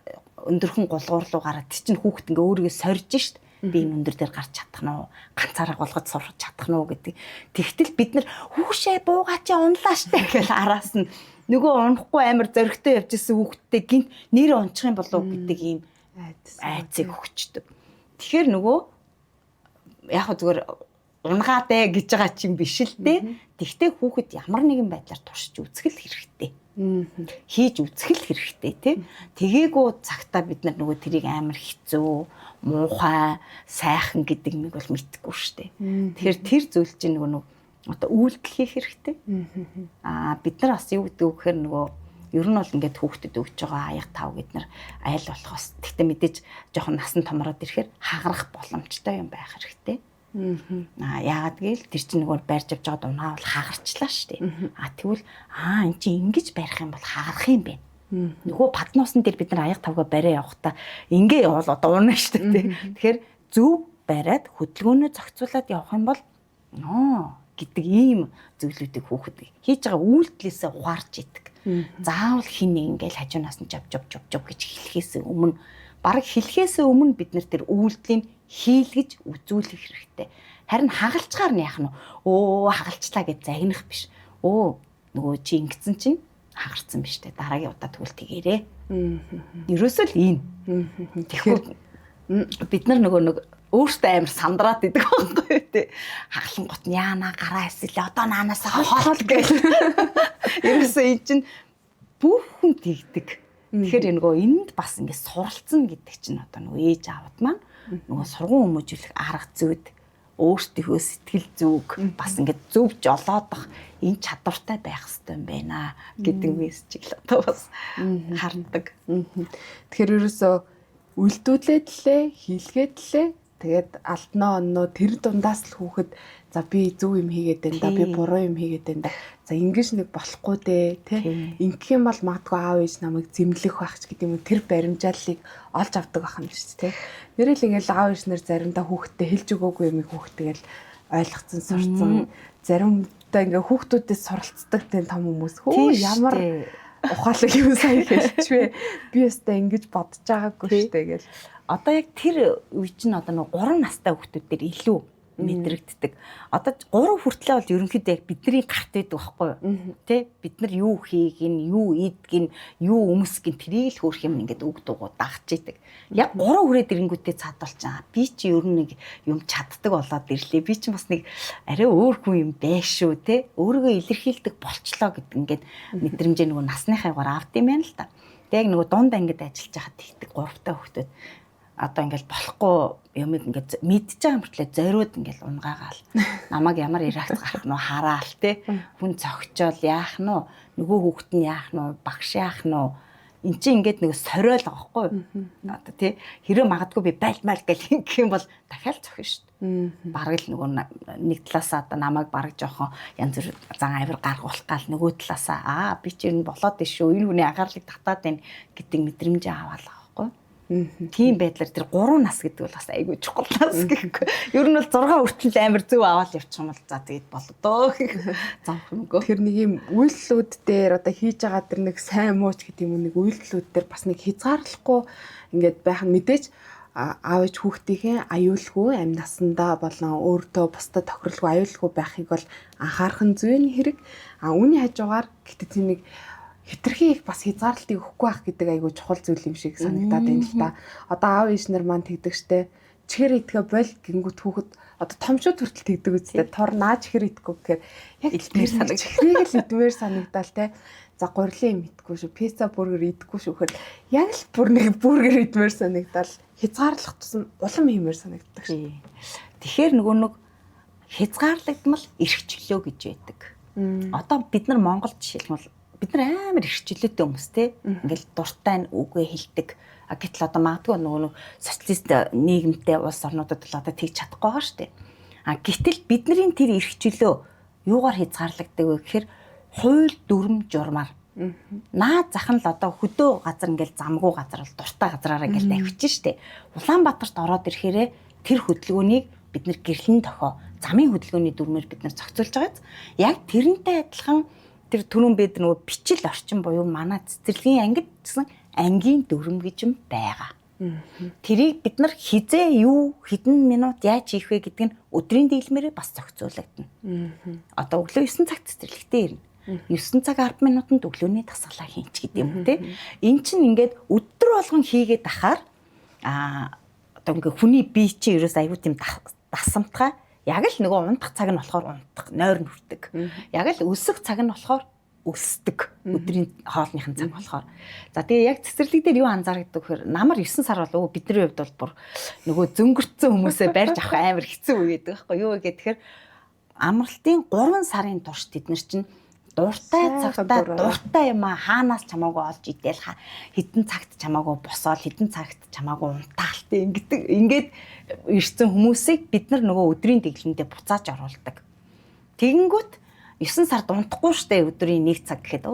Speaker 2: өндөрхөн гулгуур руу гараад чинь хүүхэд ингээ өөрийгөө сорж шít. Би энэ өндөр дээр гарч чадах нь уу? Ганцаараа голгож сурах чадах нь уу гэдэг. Тэгтэл бид нар хүүшээ буугаа чи унлаа штэ гэж араас нь нөгөө унахгүй амар зөрөгтэй явж исэн хүүхдтэй гинт нэр унчих юм болов гэдэг ийм айцыг өгчдөг. Тэгэхээр нөгөө яг зүгээр унгаатай гэж байгаа чинь биш л дээ. Тэгтээ хүүхэд ямар нэгэн байдлаар туршиж үзэх л хэрэгтэй. Хийж үзэх л хэрэгтэй тий. Тэгээгүй цагтаа бид нар нөгөө тэрийг амар хэцүү, муухай, сайхан гэдэг юм бол мэдхгүй штэ. Тэгэхээр тэр зүйл чинь нөгөө одоо үйлдэл хийх хэрэгтэй. Бид нар бас юу гэдэг вэ гэхээр нөгөө ер нь бол ингээд хүүхдэд өгч байгаа аяг тав гэд нар айл болохоос. Тэгтээ мэдээж жоохон насан томроод ирэхээр хагарах боломжтой юм байх хэрэгтэй. Яагаад гэвэл тэр чинь нөгөө барьж авч байгаа дунаа бол хагарчлаа штэ. Тэгвэл эн чинь ингэж барих юм бол хагарах юм бэ. Нөгөө паднуусан дээр бид нар аяг тавга бариа явахдаа ингээ явал одоо унаа штэ. Тэгэхээр зөв бариад хөдөлгөөнөө зохицуулаад явах юм бол гэдэг ийм зүйлүүдийг хүүхэд хийж байгаа үйлдэлээсээ ухаарч идэг. Заавал хин нэг ингээл хажуунаас нь жав гэж хэлхээс өмнө бараг хэлхээс өмнө бид нар тэр үйлдэлийн хийлгэж үзүүлэх хэрэгтэй. Харин хагалцгаар нь яах нь хагалцлаа гэж загнах биш. Нөгөө чи ингэсэн чинь хагарцсан биш те. Дараагийн удаа тэгвэл тэгээрээ. Ерөөсөө л ийм. Тэгэхээр бид нар нөгөө өөртөө амар сандраад идэг байхгүй те. Хагалангот нь яана гараа эсэлээ одоо наанаасаа хоол гэл. Ерөөсөө эн чинь бүх хүн тэгдэг. Тэгэхээр нөгөө энд бас ингэ суралцсан гэдэг чинь одоо нөгөө ээж аавд маань нөгөө сургуун хүмүүжүүлэх арга зүйд өөртөө сэтгэл зүг бас ингээд зөв жолоодох энэ чадвартай байх хэрэгтэй юм байна гэдэг мессежийг л одоо бас хардаг.
Speaker 1: Тэгэхээр ерөөсөө үйлдүүлээд лээ, хийлгээд лээ. Тэгээд алднаа онноо тэр дундаас л хүүхэд за би зөв юм хийгээд байна да, би буруу юм хийгээд байна да. За ингэж нэг болохгүй дээ, тий. Ингэх юм бол магадгүй аав ээж намайг зэмлэх байх ч гэдэг юм. Тэр баримжааллыг олж авдаг байх юм шүү дээ, тий. Нэрэл ингээл аав ээж нар заримдаа хүүхэдтэй хэлж өгөөгүй юм хүүхдтэйгэл ойлгоцсон, сурцсан. Заримдаа ингээ хүүхдүүдээс суралцдаг тийм том хүмүүс. Ямар ухаалаг юм сайн хэлчихвэ. Би өстой ингэж бодож байгаагүй шүү дээ гэл.
Speaker 2: Одоо яг тэр үе чинь одоо нэг 3 настай хүүхдүүд дээр илүү мэдрэгддэг. Одоо 3 хүртлээ бол ерөнхийдөө яг бидний гарт байдаг байхгүй юу? Тэ бид нар юу хийх ин, юу идэх ин, юу өмсөх ин тэрийг л хөөх юм ингээд үг дуугуу дагч идэг. Яг 3 хүрээд ирэнгүүтээ цаадуулчаа. Би чи ер нь нэг юм чаддаг болоод ирлээ. Би чи бас нэг арай өөр хүн юм байш шүү те. Өөрийгөө илэрхийлдэг болчлоо гэдэг ингээд мэдрэмжээ нөгөө насныхаагаар авд юм байна л та. Тэг яг нөгөө дунд ангид ажиллаж байхад тэгдэг 3 та хүүхдүүд одоо ингээл болохгүй юм ингээд мэдж байгаа мөртлөө зориуд ингээл унгаагаал намайг ямар реакц гарах нь хараал те хүн цогчоол яах нь нөгөө хүүхэд нь яах нь багш яах нь эн чинь ингээд нэг сориол байгаа байхгүй юу? Одоо тий хэрэв магадгүй би байлмал гэх юм бол дахиад зохино шүү дээ. Бараг л нөгөө нэг талаасаа одоо намайг бараг жоохон янз бүр зан авир гаргуулах гал нөгөө талаасаа би чи энэ болоод иш шүү. Энэ хүний анхаарлыг татаад байна гэдэг мэдрэмж аваалаа байхгүй юу? Тийм байдлаар тэр 3 нас гэдэг бол бас айгүй чухал нас гэхгүй. Ер нь бол 6 хүртэл амар зөв аваад явчих юм бол за тэгээд болоо гэх замх юмгүй.
Speaker 1: Тэр нэг юм үйлдэлүүд дээр одоо хийж байгаа тэр нэг сайн мууч гэдэг юм нэг үйлдэлүүд дээр бас нэг хязгаарлахгүй ингээд байх нь мэдээж аав ээж хүүхдийнхээ аюулгүй амь насандаа болон өөртөө бусдад тохирлгүй аюулгүй байхыг бол анхаарах нь зүйн хэрэг. Үүний хажуугаар гэтээ тийм нэг хитрхи их бас хязгаарлалтыг өгөхгүй байх гэдэг айгүй чухал зүйл юм шиг санагдаад байна л да. Одоо аав ээж нар маань тэгдэг штэ. Чихэр идгээ бол гингүүт хүүхэд одоо томчууд хүртэл тэгдэг үстэй. Тор нааж чихэр идэггүй гэхээр яг
Speaker 2: идмээр санагдаж.
Speaker 1: чихрийг л идмээр санагдаал те. За гурилын мэдгүй шүү. Пицца бургер идэггүй шүү гэхээр яг л бүр нэг бургер идмээр санагдаал. Хязгаарлах тусам улам хиймээр санагддаг шүү.
Speaker 2: Тэгэхээр нөгөө нэг хязгаарлагдмал эрхчлөө гэж байдаг. Одоо бид нар Монголд жишээлбэл бид нар амар эрхчлөөтэй хүмүүс те ингээл дуртай нь үгээ хэлдэг. Гэтэл одоо магадгүй нөгөө социалист нийгэмтэй улс орнуудад л одоо тэгж чадахгүй байгаа шүү дээ. Гэтэл бидний тэр эрхчлөө юугаар хязгаарлагддаг вэ гэхээр хууль дүрм журмаар. Наад зах нь л одоо хөдөө газар ингээл замгүй газар бол дуртай газраараа ингээл тавьчих штэ. Улаанбаатарт ороод ирэхээрээ тэр хөдөлгөөнийг бид нар гэрлэн тохио замын хөдөлгөөний дүрмээр бид нар зохицуулж байгааз яг тэрнтэй адилхан тэр түрүүн бид нөгөө бичил орчин буюу манай цэцэрлэгийн ангид гэсэн ангийн дүрм гэж юм байгаа. Тэрийг бид нар хизээ юу хэдэн минут яаж хийх вэ гэдэг нь өдрийн дийлмээрээ бас зохицуулагдана. Одоо өглөө 9 цагт цэцэрлэгтээ ирнэ. 9 цаг 10 минутанд өглөөний дасгалаа хийнч гэдэг юм те. Эн чинь ингээд өдөр болгон хийгээд ахаар одоо ингээд хүний бие чинь ерөөс аюу тийм дасамтгай яг л нөгөө унтах цаг нь болохоор унтах, нойр нүрдэг. Яг л өсөх цаг нь болохоор өсдөг. Өдрийн хоолныхын цаг болохоор. За тэгээ яг цэцэрлэг дээр юу анзаардаг гэхээр намар 9 сар болов бидний хувьд бол бүр нөгөө зөнгөрцөн хүмүүсээ барьж авах амар хэцүү үе гэдэг байхгүй юу гэхээр амралтын 3 сарын турш тэд нар чинь дуртай цагтаа дуртай юм хаанаас чамаагүй олж идэл хэдэн цагт чамаагүй босоод хэдэн цагт чамаагүй унтаалтай ингээд ирсэн хүмүүсийг бид нар нөгөө өдрийн дэглэндээ буцааж оруулдаг. Тэгэнгүүт 9 сард унтахгүй штэ өдрийн 1 цаг гэхэд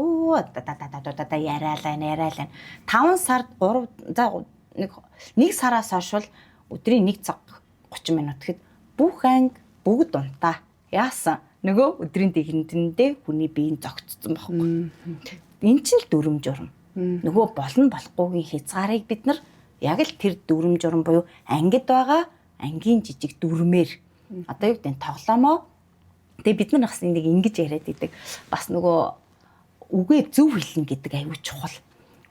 Speaker 2: яриалаа 5 сард 3 за 1 сараас хойш өдрийн 1 цаг 30 минут гэхэд бүх анги бүгд унтаа. Яасан? Нөгөө өдрийн дэглэндээ хүний биеийн зогцсон байхгүй. Энд чинь л дүрм журм. Нөгөө болно болохгүйгийн хязгаарыг бид нар яг л тэр дүрм журм буюу ангид байгаа ангийн жижиг дүрмээр одоо юу гэдэг нь тоглоомоо. Тэгээ бид нар бас энийг ингэж яриад идэг. Бас нөгөө үгээ зөв хэлнэ гэдэг аюу чухал.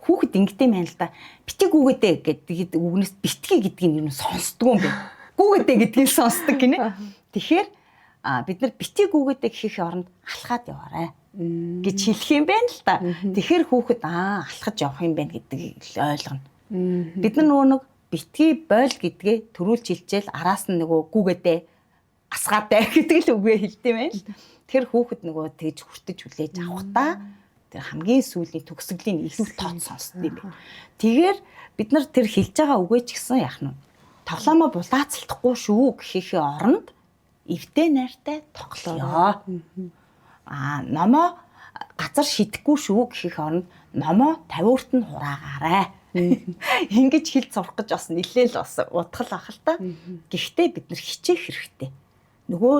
Speaker 2: Хүүхэд ингэдэм байна л да. Битгий гүгээдэ гэдэг үгнээс битгий гэдгийг юу сонсдгоо юм бэ? Гүгээдэ гэдгийг сонсдог гинэ. Тэгэхээр бид нар битгий гүгээдэ гэхээ оронд алхаад яваарай гэж хэлэх юм байна л да. Тэгэхээр хүүхэд алхаж явах юм байна гэдгийг ойлгоно. Бид нар нөгөө битгий бойл гэдгээ төрүүлж хэлчихэл араас нь нөгөө гүгээдэ асгаатай гэдэг л үгээ хэлдэм байл. Тэр хүүхэд нөгөө тэгж хүртэж хүлээж авахдаа тэр хамгийн сүүлийн төгсгөлийн илүү тооц сонсд юм байна. Тэгэхээр бид нар тэр хэлж байгаа үгээ ч гэсэн яах нь тоглоомоо булаацалтахгүй шүү гэхээ оронд эвдээ найртай тоглоё. Номоо газар шидэхгүй шүү гэхээ оронд номоо 50-урт нь хураагаарай. Ингэж хэл сурах гэж бас нэлээл бас утгал ах л та. Гэхдээ бид нар хичээх хэрэгтэй. Нөгөө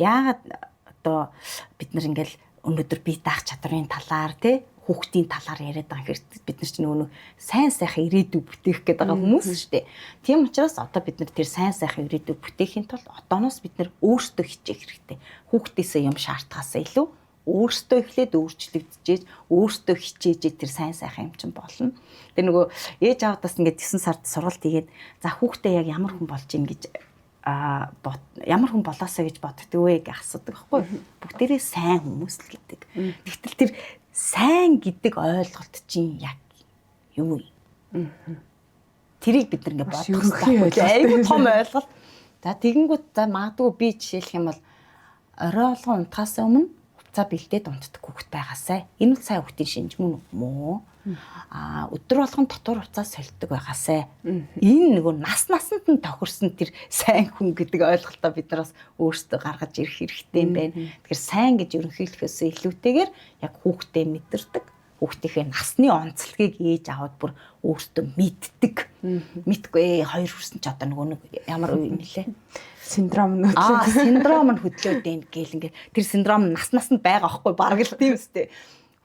Speaker 2: яагаад одоо бид нар ингээл өнөөдөр бие даах чадрын талаар тий хүүхдийн талаар яриад байгаа хэрэг бид нар ч нөгөө сайн сайхан ирээдүй бүтээх гэдэг байгаа хүмүүс шүү дээ. Тийм учраас одоо бид нар тэр сайн сайхан ирээдүй бүтээхийн тулд одооноос бид нар өөрсдөө хичээх хэрэгтэй. Хүүхдээсээ юм шаардахаас илүү өөрсдөө эхлээд өөрчлөгдөж, өөрсдөө хичээж тэр сайн сайхан юм чинь болно. Тэр нөгөө ээж аавдаас ингээд 9 сард сургалт хийгээд за хүүхдээ яг ямар хүн болж ийн гэж ямар хүн болоосоо гэж боддог вэ гэж асуудаг байхгүй. Бүгдээрээ сайн хүмүүс л гэдэг. Тэгтэл тэр сайн гэдэг ойлголт чинь яг юу юм? Тэрийг бид нар ингээд бодох хэрэгтэй. Айгуу том ойлголт. За тэгэнгүүт за магадгүй би жишээлх юм бол орой олгон унтахаас өмнө хувцас бэлдээд унтдаг хүүхэд байгаасай. Энэ нь сайн хүүхдийн шинж мөн үү? Өдөр болгон дотор уцаас солидог байгаасай. Энэ нөгөө насанд нь тохирсон тэр сайн хүн гэдэг ойлголтоо бид нараас өөрсдөө гаргаж ирэх хэрэгтэй юм байна. Тэгэхээр сайн гэж ерөнхийлөхөөс илүүтэйгээр яг хүүхдээ мэдэрдэг. Хүүхдийнхээ насны онцлогийг ээж аваад бүр өөртөө мэддэг. Мэдгүй хоёр хүрсэн ч одоо нөгөө нэг ямар үе нэлээ.
Speaker 1: Синдром нь
Speaker 2: синдром нь хөдлөөд байна гэл ингээд тэр синдром нь насанд байгаа аахгүй бараг л тийм үстэй.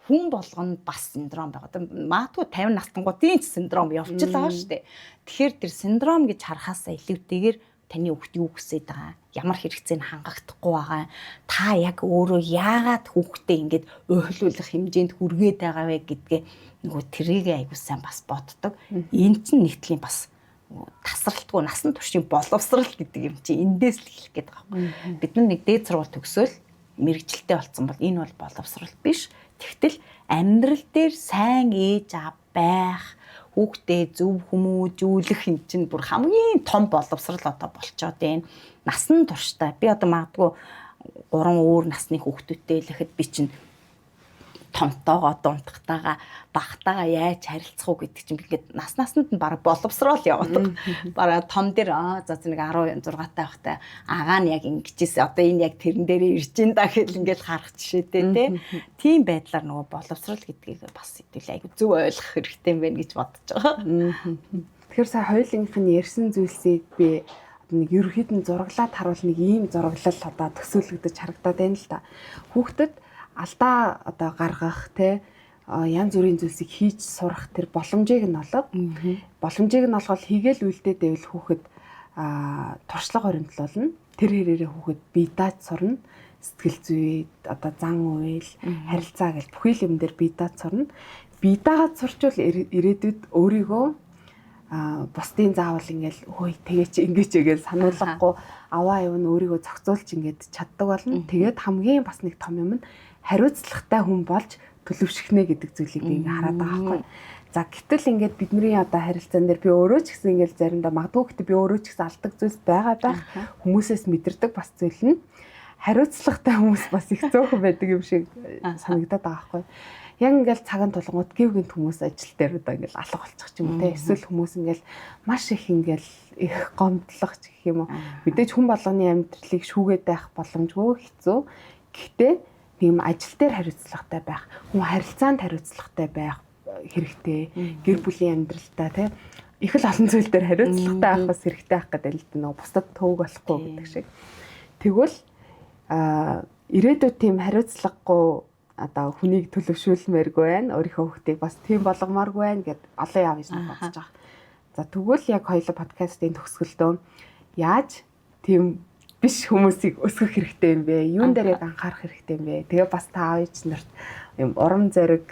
Speaker 2: Хүн болгонд бас синдром байгаа. Маадгүй 50 настангуудын синдром явчихл байгаа шүү дээ. Тэгэхээр тэр синдром гэж харахаасаа илүүтэйгээр таны хүүхд юу хүсэж байгаа, ямар хэрэгцээнд хангахдахгүй байгаа, та яг өөрөө яагаад хүүхдээ ингэж ойлуулах хэмжээнд хүргээд байгаа вэ гэдгээ нөгөө тэрийг аягүй сайн бас боддог. Энэ чинь нэгтлийн бас тасралтгүй насан туршийн боловсрал гэдэг юм чи эндээс л эхлэх гээд байгаа юм. Бид нэг дээд сургууль төгсөөл мэрэгчлээ болсон бол энэ бол боловсрал биш. Тэгтэл амьдрал дээр сайн ээж аав байх, хүүхдээ зөв хүмүүжүүлэх юм чинь бүр хамгийн том боловсрал одоо болчоод байна. Насан туршдаа би одоо магадгүй 3 өөр насны хүүхдүүдтэй л ихэд би чинь томтоогоо дунтахтаага багтаага яаж харилцах уу гэдэг чинь ингээд насанд нь бараг боловсрол яваад. Бараг том дээр за нэг 16 таа байхтай агаа нь яг ингэжсэн одоо энэ яг тэрэн дээрээ ирж ин да гэл ингээд харах жишээтэй тий. Тийм байдлаар нөгөө боловсрол гэдгийг бас хэдүүл айгу зөв ойлгох хэрэгтэй юм байна гэж бодож байгаа.
Speaker 1: Тэгэхээр сая хоёулынх нь ярьсан зүйлсийг би нэг ерөөхдөө зураглаад харуул нэг ийм зураглал одоо төсөөлөгдөж харагдаад байна л да. Хүүхдэд алдаа одоо гаргах те янз бүрийн зүйлсийг хийж сурах тэр боломжийг нь олгоод боломжийг нь олгоод хийгээл үлдээд байвал хүүхэд туршлага ориентлуулна. Тэр хэрээрээ хүүхэд бие дааж сурна. Сэтгэл зүй одоо зан үйл харилцаа гэл бүхий л юм дээр бие дааж сурна. Бие даагаад сурчвал ирээдүйд өөрийгөө бусдын заавал ингээл хөөе тэгээ чи ингэж гэж сануулгахгүй аваа явна өөрийгөө зохицуулж ингээд чаддаг болно. Тэгээд хамгийн бас нэг том юм нь хариуцлагатай хүн болж төлөвшгнэ гэдэг зүйлийг би ингээ хараад байгаа байхгүй. За гэтэл ингээд бидний одоо харилцаан дээр би өөрөө ч гэсэн ингээд заримдаа магадгүй гэхдээ би өөрөө ч гэсэн алдаг зүйлс байгаа байх хүмүүсээс мэдэрдэг бас зүйл нь хариуцлагатай хүмүүс бас их зөөхөн байдаг юм шиг санагдаад байгаа байхгүй. Яг ингээл цагаан тулгууд гівгэнт хүмүүс ажил дээр одоо ингээл алга болчих ч юм уу те эсвэл хүмүүс ингээл маш их ингээл их гомдлох ч гэх юм уу мэдээж хүн болгоны амьдралыг шүүгээд байх боломжгүй хэцүү. Гэхдээ тийм ажил дээр хариуцлагатай байх, хүн харилцаанд хариуцлагатай байх хэрэгтэй. Гэр бүлийн амьдралдаа те их л олон зүйл дээр хариуцлагатай байх бас хэрэгтэй байх гэдэг л дээ. Нөгөө бусдад төвөг болохгүй гэдэг шиг. Тэгвэл ирээдүйд тийм хариуцлагагүй одоо хүнийг төлөвшүүлмээргүй байна. Өөрийнхөө хүүхдийг бас тийм болгомооргүй байна гэд олон яв гэж бодож байгаа. За тэгвэл яг хоёул подкастын төгсгөлдөө яаж тийм биш хүмүүсийг өсгөх хэрэгтэй юм бэ? Юун дээр яг анхаарах хэрэгтэй юм бэ? Тэгээ бас та аав ээж нарт юм урам зориг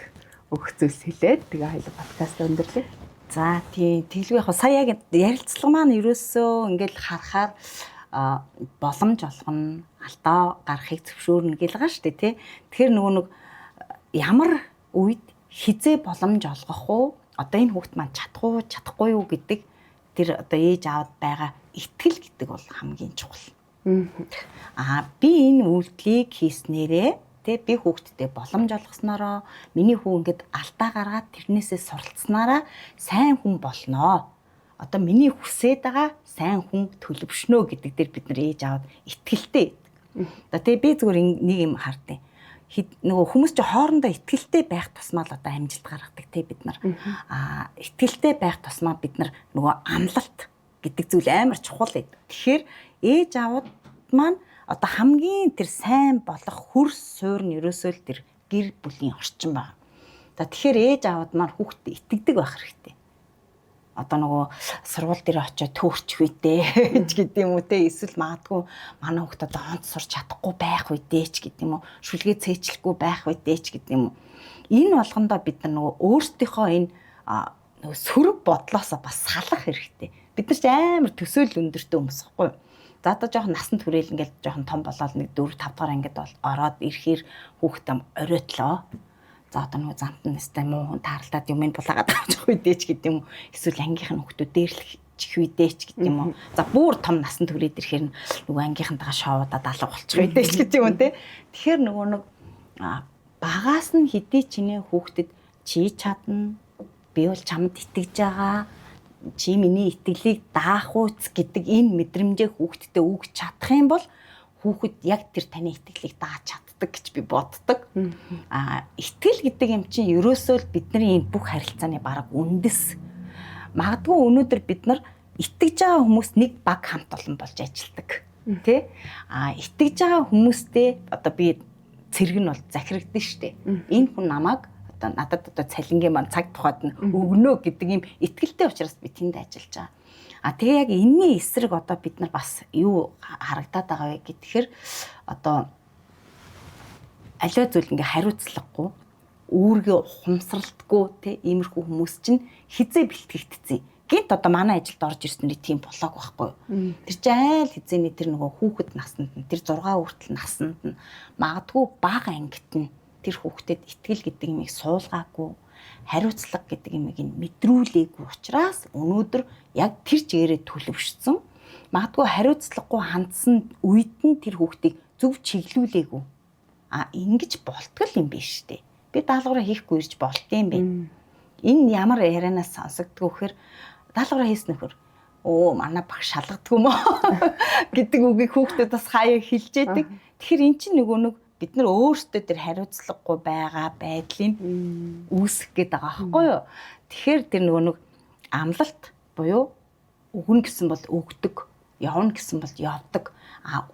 Speaker 1: өгөх зүйлс хэлээд тэгээ хоёул подкаст өндөрлөе.
Speaker 2: За тийм тэглгүй яг сая яг ярилцлага маань ерөөсөө ингээл харахаар боломж олгоно, алдаа гарахыг зөвшөөрнө гэл байгаа шүү дээ тий. Тэгэхээр нөгөө нэг ямар үед хизээ боломж олгох уу? Одоо энэ хүүхд маань чадахгүй юу гэдэг тэр одоо ээж аавд байгаа итгэл гэдэг бол хамгийн чухал. Би энэ үйлдэлийг хийснээрээ тий би хүүхдтэй боломж олгоснороо миний хүү ингээд алдаа гаргаад тэрнээсээ суралцсанараа сайн хүн болноо. Одоо миний хүсээд байгаа сайн хүн төлөвшнөө гэдэг дээр бид нар ээж аваад итгэлтэй. Одоо тэгээ би зүгээр нэг юм хардیں۔ Нөгөө хүмүүс ч хоорондоо итгэлтэй байх тусмаа л одоо амжилт гаргадаг те бид нар. Итгэлтэй байх тусмаа бид нар нөгөө амлалт гэдэг зүйл амар чухал ээ. Тэгэхээр ээж аваад маань одоо хамгийн тэр сайн болох хөрс суурь нь ерөөсөө л тэр гэр бүлийн орчин байна. Тэгэхээр ээж аваад маань хүүхдэд итгэдэг байх хэрэгтэй. Одоо нөгөө сургууль дээр очиод төөрчих үедээ ч гэдэг юм уу те эсвэл магадгүй манай хүүхд одоо онц сурч чадахгүй байх үедээ ч гэдэг юм уу шүлгээ цээжлэхгүй байх үедээ ч гэдэг юм уу энэ болгондоо бид нар нөгөө өөрсдийнхөө энэ нөгөө сөрөг бодлоосоо бас салах хэрэгтэй. Бид нар ч амар төсөөлөл өндөртэй хүмүүс байхгүй юу? За одоо жоохон насанд хүрээл ингээд жоохон том болоод нэг 4 5 дахь ингээд ороод ирэхээр хүүхдтэй оройлоо. За одоо нөгөө замт нь нэстэй муу хүн тааралдаад юм ин булаагаад авчих үедээ ч гэдэг юм уу. Эсвэл ангийнх нь хүүхдүүд дээрлэх үедээ ч гэдэг юм уу. За бүр том насанд хүрээд ирэхээр нөгөө ангийнхантайгаа шоудаад алга болчих үедээ ч гэдэг юм уу те. Тэгэхээр нөгөө нэг багаас нь хэдий чинээ хүүхдэд чи чадна. Би бол чамд итгэж байгаа. Чи миний итгэлийг даах үз гэдэг энэ мэдрэмжээ хүүхдэд өгч чадах юм бол хүүхэд яг тэр таны итгэлийг дааж чаддаг гэж би боддог. Итгэл гэдэг юм чинь ерөөсөө л бидний энэ бүх харилцааны бараг үндэс. Магадгүй өнөөдөр бид нар итгэж байгаа хүмүүс нэг баг хамт олон болж ажилладаг. Тэ? Итгэж байгаа хүмүүстэй одоо би цэрэг нь бол захирагдсан шүү дээ. Энэ хүн намайг одоо надад одоо цалингийн маань цаг тухайд нь өгнө гэдэг юм итгэлтэй учраас би тэнд ажиллаж байгаа. Тэгээ яг энэний эсрэг одоо бид нар бас юу харагдаад байгаа вэ гэхээр одоо аливаа зүйл ингээ хариуцлагагүй, үүргээ ухамсарлтгүй те иймэрхүү хүмүүс чинь хизээ бэлтгэгдсэн. Гинт одоо манай ажилд орж ирсэний тийм болоог байхгүй. Тэр чинь айл хизээний тэр нөгөө хүүхэд насанд нь тэр 6 хүртэл насанд нь магадгүй бага ангит нь тэр хүүхдэд итгэл гэдэг юмыг суулгаагүй, хариуцлага гэдэг юмыг мэдрүүлээгүй учраас өнөөдөр яг тэр чигээрээ төлөвшсөн. Магадгүй хариуцлагагүй хандсан үед нь тэр хүүхдийг зөв чиглүүлээгүй. Ингэж болтгол юм биш үү? Би даалгавраа хийхгүй ирж болтгийм бэ. Энэ ямар ярианаас сонсогдгоо гэхээр даалгавраа хийсэн нөхөр манай багш шалгадгүй мó гэдэг үгийг хүүхдэд бас хаяа хэлж яадаг. Тэгэхээр эн чинь нэг бид нар өөрсдөө тэр хариуцлагагүй байгаа байдлыг үүсгэх гээд байгаа байхгүй юу? Тэгэхээр тэр нэг амлалт буюу өгнө гэсэн бол өгдөг, явна гэсэн бол явдаг.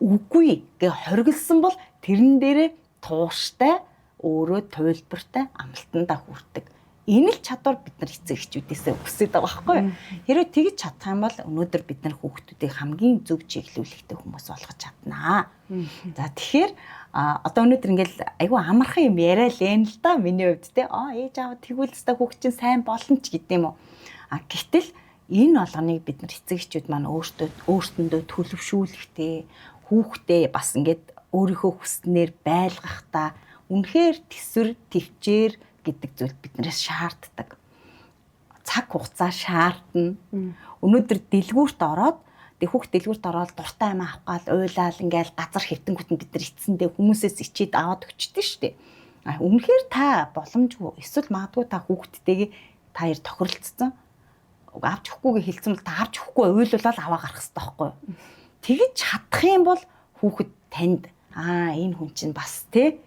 Speaker 2: Үгүй гэ хоригдсан бол тэрэн дээрээ тууштай, өөрөө туйлбартай амлалтандаа хүрдэг. Энэ л чадвар бид нар эцэг эхчүүдээсээ өсөд байгаа байхгүй юу? Хэрвээ тэгж чадах юм бол өнөөдөр бид нар хүүхдүүдийг хамгийн зөв чиглүүлэхтэй хүмүүс болгож чаднаа. За тэгэхээр одоо өнөөдөр ингээл айгүй амархан юм яриа л энэ л да миний хувьд те. Ээж аав тэгвэл өстой хүүхд чинь сайн болно ч гэдэг юм уу. Гэтэл энэ болгоныг бид нар эцэг эхчүүд маань өөртөндөө төлөвшүүлэхтэй, хүүхдээ бас ингээд өөрийнхөө хүснээр байлгахтаа үнэхээр төсвөр төвчээр гэдэг зүйл биднээс шаарддаг. Цаг хугацаа шаардна. Өнөөдөр дэлгүүрт ороод хүүхд дэлгүүрт ороод дуртай юм авах гал уйлаал ингээл газар хэвтэнгүүт нь бид нар эцсэндээ хүмүүсээс ичээд аваад өчтдөө штэ. Үнэхээр та боломжгүй эсвэл магадгүй та хүүхдтэйгээ та яар тохиролцсон. Авч өгөхгүйгээ хэлсэн бол та авч өгөхгүй уйлуулаад аваа гарах хэрэгтэй байхгүй юу? Тэгэж чадах юм бол хүүхэд танд энэ хүн чинь бас те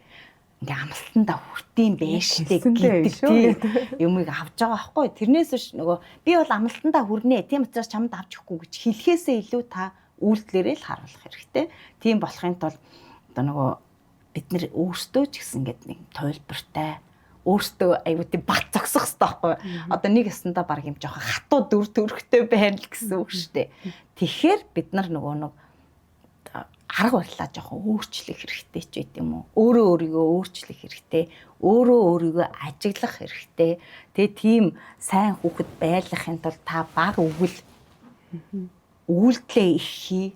Speaker 2: ингээ амлалтандаа хүртийн байштай гэдэг юмыг авч байгаа байхгүй. Тэрнээс биш нөгөө би бол амлалтандаа хүрнэ. Тийм учраас чамд авч өгөхгүй гэж хэлхээсээ илүү та үйлдэлээрээ л харуулах хэрэгтэй. Тийм болохын тулд одоо нөгөө бид нэр өөрсдөө ч гэсэн ингээд нэг туйлбартай өөртөө аюу тийм бат зогсох хэрэгтэй байхгүй. Одоо нэг ясандаа баг юм жоохон хатуу дүр төрхтэй байна л гэсэн үг шүү дээ. Тэгэхээр бид нар нөгөө арга барилаа жоохон өөрчлөх хэрэгтэй ч байт юм уу. Өөрөө өөрийгөө өөрчлөх хэрэгтэй. Өөрөө өөрийгөө ажиглах хэрэгтэй. Тэгээ тийм сайн хүүхэд байлгахын тулд та бага өгөл үйлдэлээ их хий,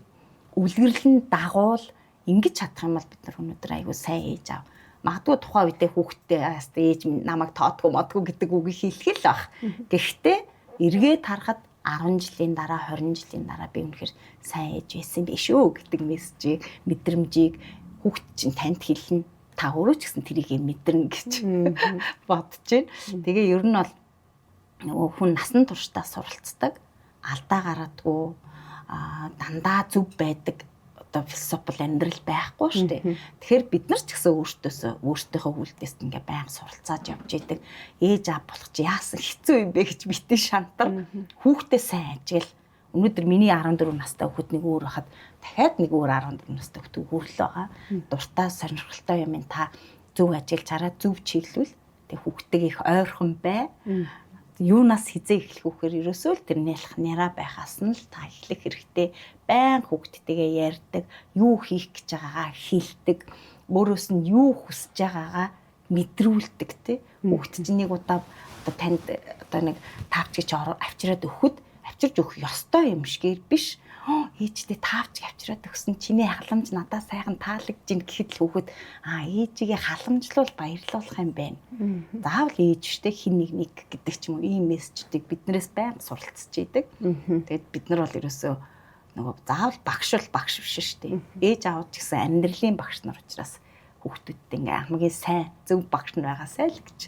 Speaker 2: үлгэрлэн дагуул ингэж чадах юм бол бид нар өнөөдөр аюу сайн ээж аав. Магадгүй тухайн үедээ хүүхдтэй ээж намайг тоодгүй модгүй гэдэг үгийг хэлэх л баг. Гэхдээ эргээд харахад 10 жилийн дараа 20 жилийн дараа би үнэхээр сайн ээж байсан биш үү гэдэг мессежийг мэдрэмжийг хүүхд чинь танд хэлнэ. Та өөрөө ч гэсэн тэрийг мэдэрнэ гэж бодож байна. Тэгээ ер нь бол нөгөө хүн насан туршдаа суралцдаг, алдаа гаргадгүй, дандаа зөв байдаг одоо философи амьдрал байхгүй шүү дээ. Тэгэхээр бид нар ч гэсэн өөртөөхөө үлдээс ингээ байнга суралцааж явж идэг. Ээж аав болох чи яасан хэцүү юм бэ гэж битэн шантар. Хүүхдээ сайн ажигл. Өнөөдөр миний 14 настай хүүхэд нэг өөр хахад дахиад нэг өөр 14 настай хүүхэд хүрэл байгаа. Дуртай сонирхолтой юм та зөв ажиллаж хараа зөв чиглүүл. Тэг хүүхдээ их ойрхон бай. Юунаас хизээ эхлэх вөхөр ерөөсөө л тэр нялхнараа байхаас нь л та эхлэх хэрэгтэй. Байн хүүхдтэйгээ ярьдаг, юу хийх гэж байгаагаа хэлдэг, өөрөөс нь юу хүсэж байгаагаа мэдрүүлдэг тий. Хүүхд чинь нэг удаа одоо танд одоо нэг тавч гэж авчираад өгөхөд авчирж өгөх ёстой юм шигээр биш. Ээжтэй таавч авчираад өгсөн чиний халамж надад сайхан таалагдж ин гэхэд л хүүхэд ээжигээ халамжлуул баярлуулах юм байна. Заавал ээжтэй хин нэг гэдэг ч юм уу ийм мессежүүдийг биднээс байнга суралцж идэг. Тэгээд бид нар бол ерөөсөө нөгөө заавал багш биш шүү дээ. Ээж аав ч гэсэн амьдралын багш нар учраас хүүхдүүдтэй ингээ хамгийн сайн зөв багш нар байгаасай л гэж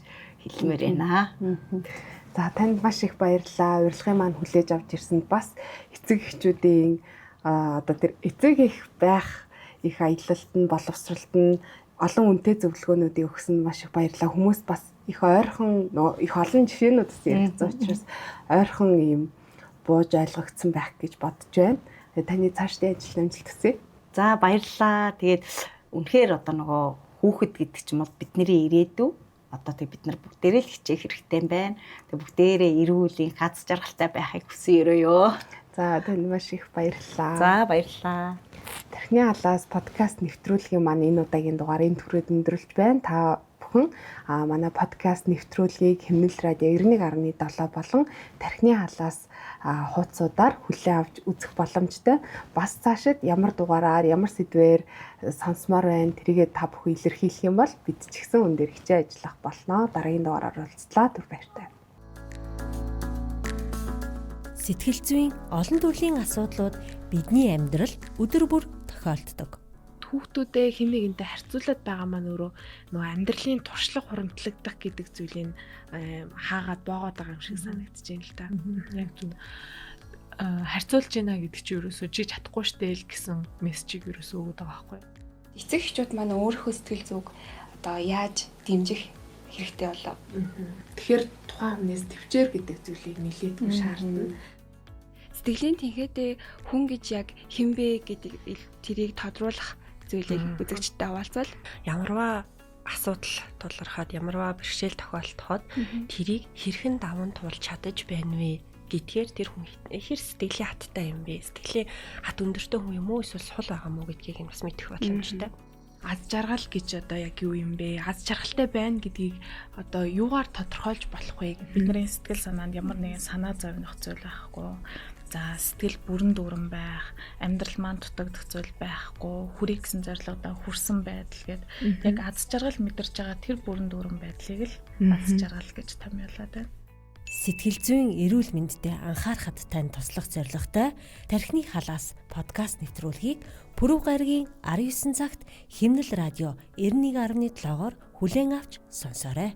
Speaker 2: хэлмээр байна.
Speaker 1: За танд маш их баярлалаа. Урилгын маань хүлээж авч ирсэнд бас эцэг эхчүүдийн одоо тэр эцэг их байх их аялалт нь боловсролт нь олон үнэтэй зөвлөгөөнүүдийг өгсөн маш их баярлалаа. Хүмүүс бас их ойрхон их олон жишээнүүд яригдсан учраас ойрхон ийм бууж ойлгогдсон байх гэж бодож байна. Таны цаашдын ажил амжилт хүсье.
Speaker 2: За баярлалаа. Тэгээд үнэхээр одоо нөгөө хүүхэд гэдэг ч юм бол бидний ирээдүй. Одоо тэг бид нар бүгдээрээ л хичээх хэрэгтэй юм байна. Тэг бүгдээрээ эрүүлийн хаз жаргалтай байхыг хүсэн ерөөё.
Speaker 1: За танд маш их баярлалаа.
Speaker 2: За баярлалаа.
Speaker 1: Тархины халаас подкаст нэвтрүүлгийн маань энэ удаагийн дугаар энэ түрээд өндөрлөж байна. Та бүхэн манай подкаст нэвтрүүлгийг Хэмнэл радио 91.7 болон тархины халаас хуудасуудаар хүлээн авч үзэх боломжтой. Бас цаашид ямар дугаараар ямар сэдвээр сонсомоор байна тэрийгээ та бүхэн илэрхийлэх юм бол бид ч гэсэн өн дээр хичээл ажиллах болно. Дараагийн дугаараар уулзлаа. Түр баяртай.
Speaker 3: Сэтгэл зүйн олон төрлийн асуудлууд бидний амьдралд өдөр бүр тохиолддог.
Speaker 4: Хүүхдүүдээ хэмээгэнтэй харьцуулаад байгаа маань өөрөө нөгөө амьдралын туршлага хуримтлагдах гэдэг зүйлийг хаагаад боогоод байгаа юм шиг санагдаж байна л да. Яг тийм харьцуулж байна гэдэг чинь ерөөсөө чи чадахгүй штэ л гэсэн мессежийг ерөөсөө өгöd байгаа байхгүй.
Speaker 5: Эцэг эхчүүд маань өөрийнхөө сэтгэл зүг одоо яаж дэмжих хэрэгтэй болов.
Speaker 4: Тэгэхээр тухайн хүнээс төвчээр гэдэг зүйлийг нэлээдгүй шаардна.
Speaker 5: Сэтгэлийн тэнхээдээ хүн гэж яг хэн бэ гэдэг тэрийг тодруулах зүйлийг үзэгчтэй хаваалцвал
Speaker 6: ямарваа асуудал тулгархад ямарваа бэрхшээл тохиолдоход тэрийг хэрхэн даван туулж чадаж байна вэ гэдгээр тэр хүн хэр сэтгэлийн хаттай юм бэ? Сэтгэлийн хат өндөртэй хүн юм уу эсвэл сул байгаа мó гэдгийг бас мэдэх боломжтой.
Speaker 4: Аз жаргал гэж одоо яг юу юм бэ? Аз жаргалтай байна гэдгийг одоо юугаар тодорхойлж болох вэ? Бидний сэтгэл санаанд ямар нэгэн санаа зовних зүйл байхгүй. За сэтгэл бүрэн дүүрэн байх, амьдрал маань дутагдах зүйл байхгүй, хүрэх гэсэн зорилгодоо хүрсэн байдал гэд яг аз жаргал мэдэрч байгаа тэр бүрэн дүүрэн байдлыг л аз жаргал гэж томьёолоод байна.
Speaker 3: Сэтгэл зүйн эрүүл мэндэд анхаарахад тань туслах зорилготой Тархины халаас подкаст нэвтрүүлгийг Пүрэв гарагийн 19 цагт Хэмнэл радио 91.7-оор хүлээн авч сонсоорой.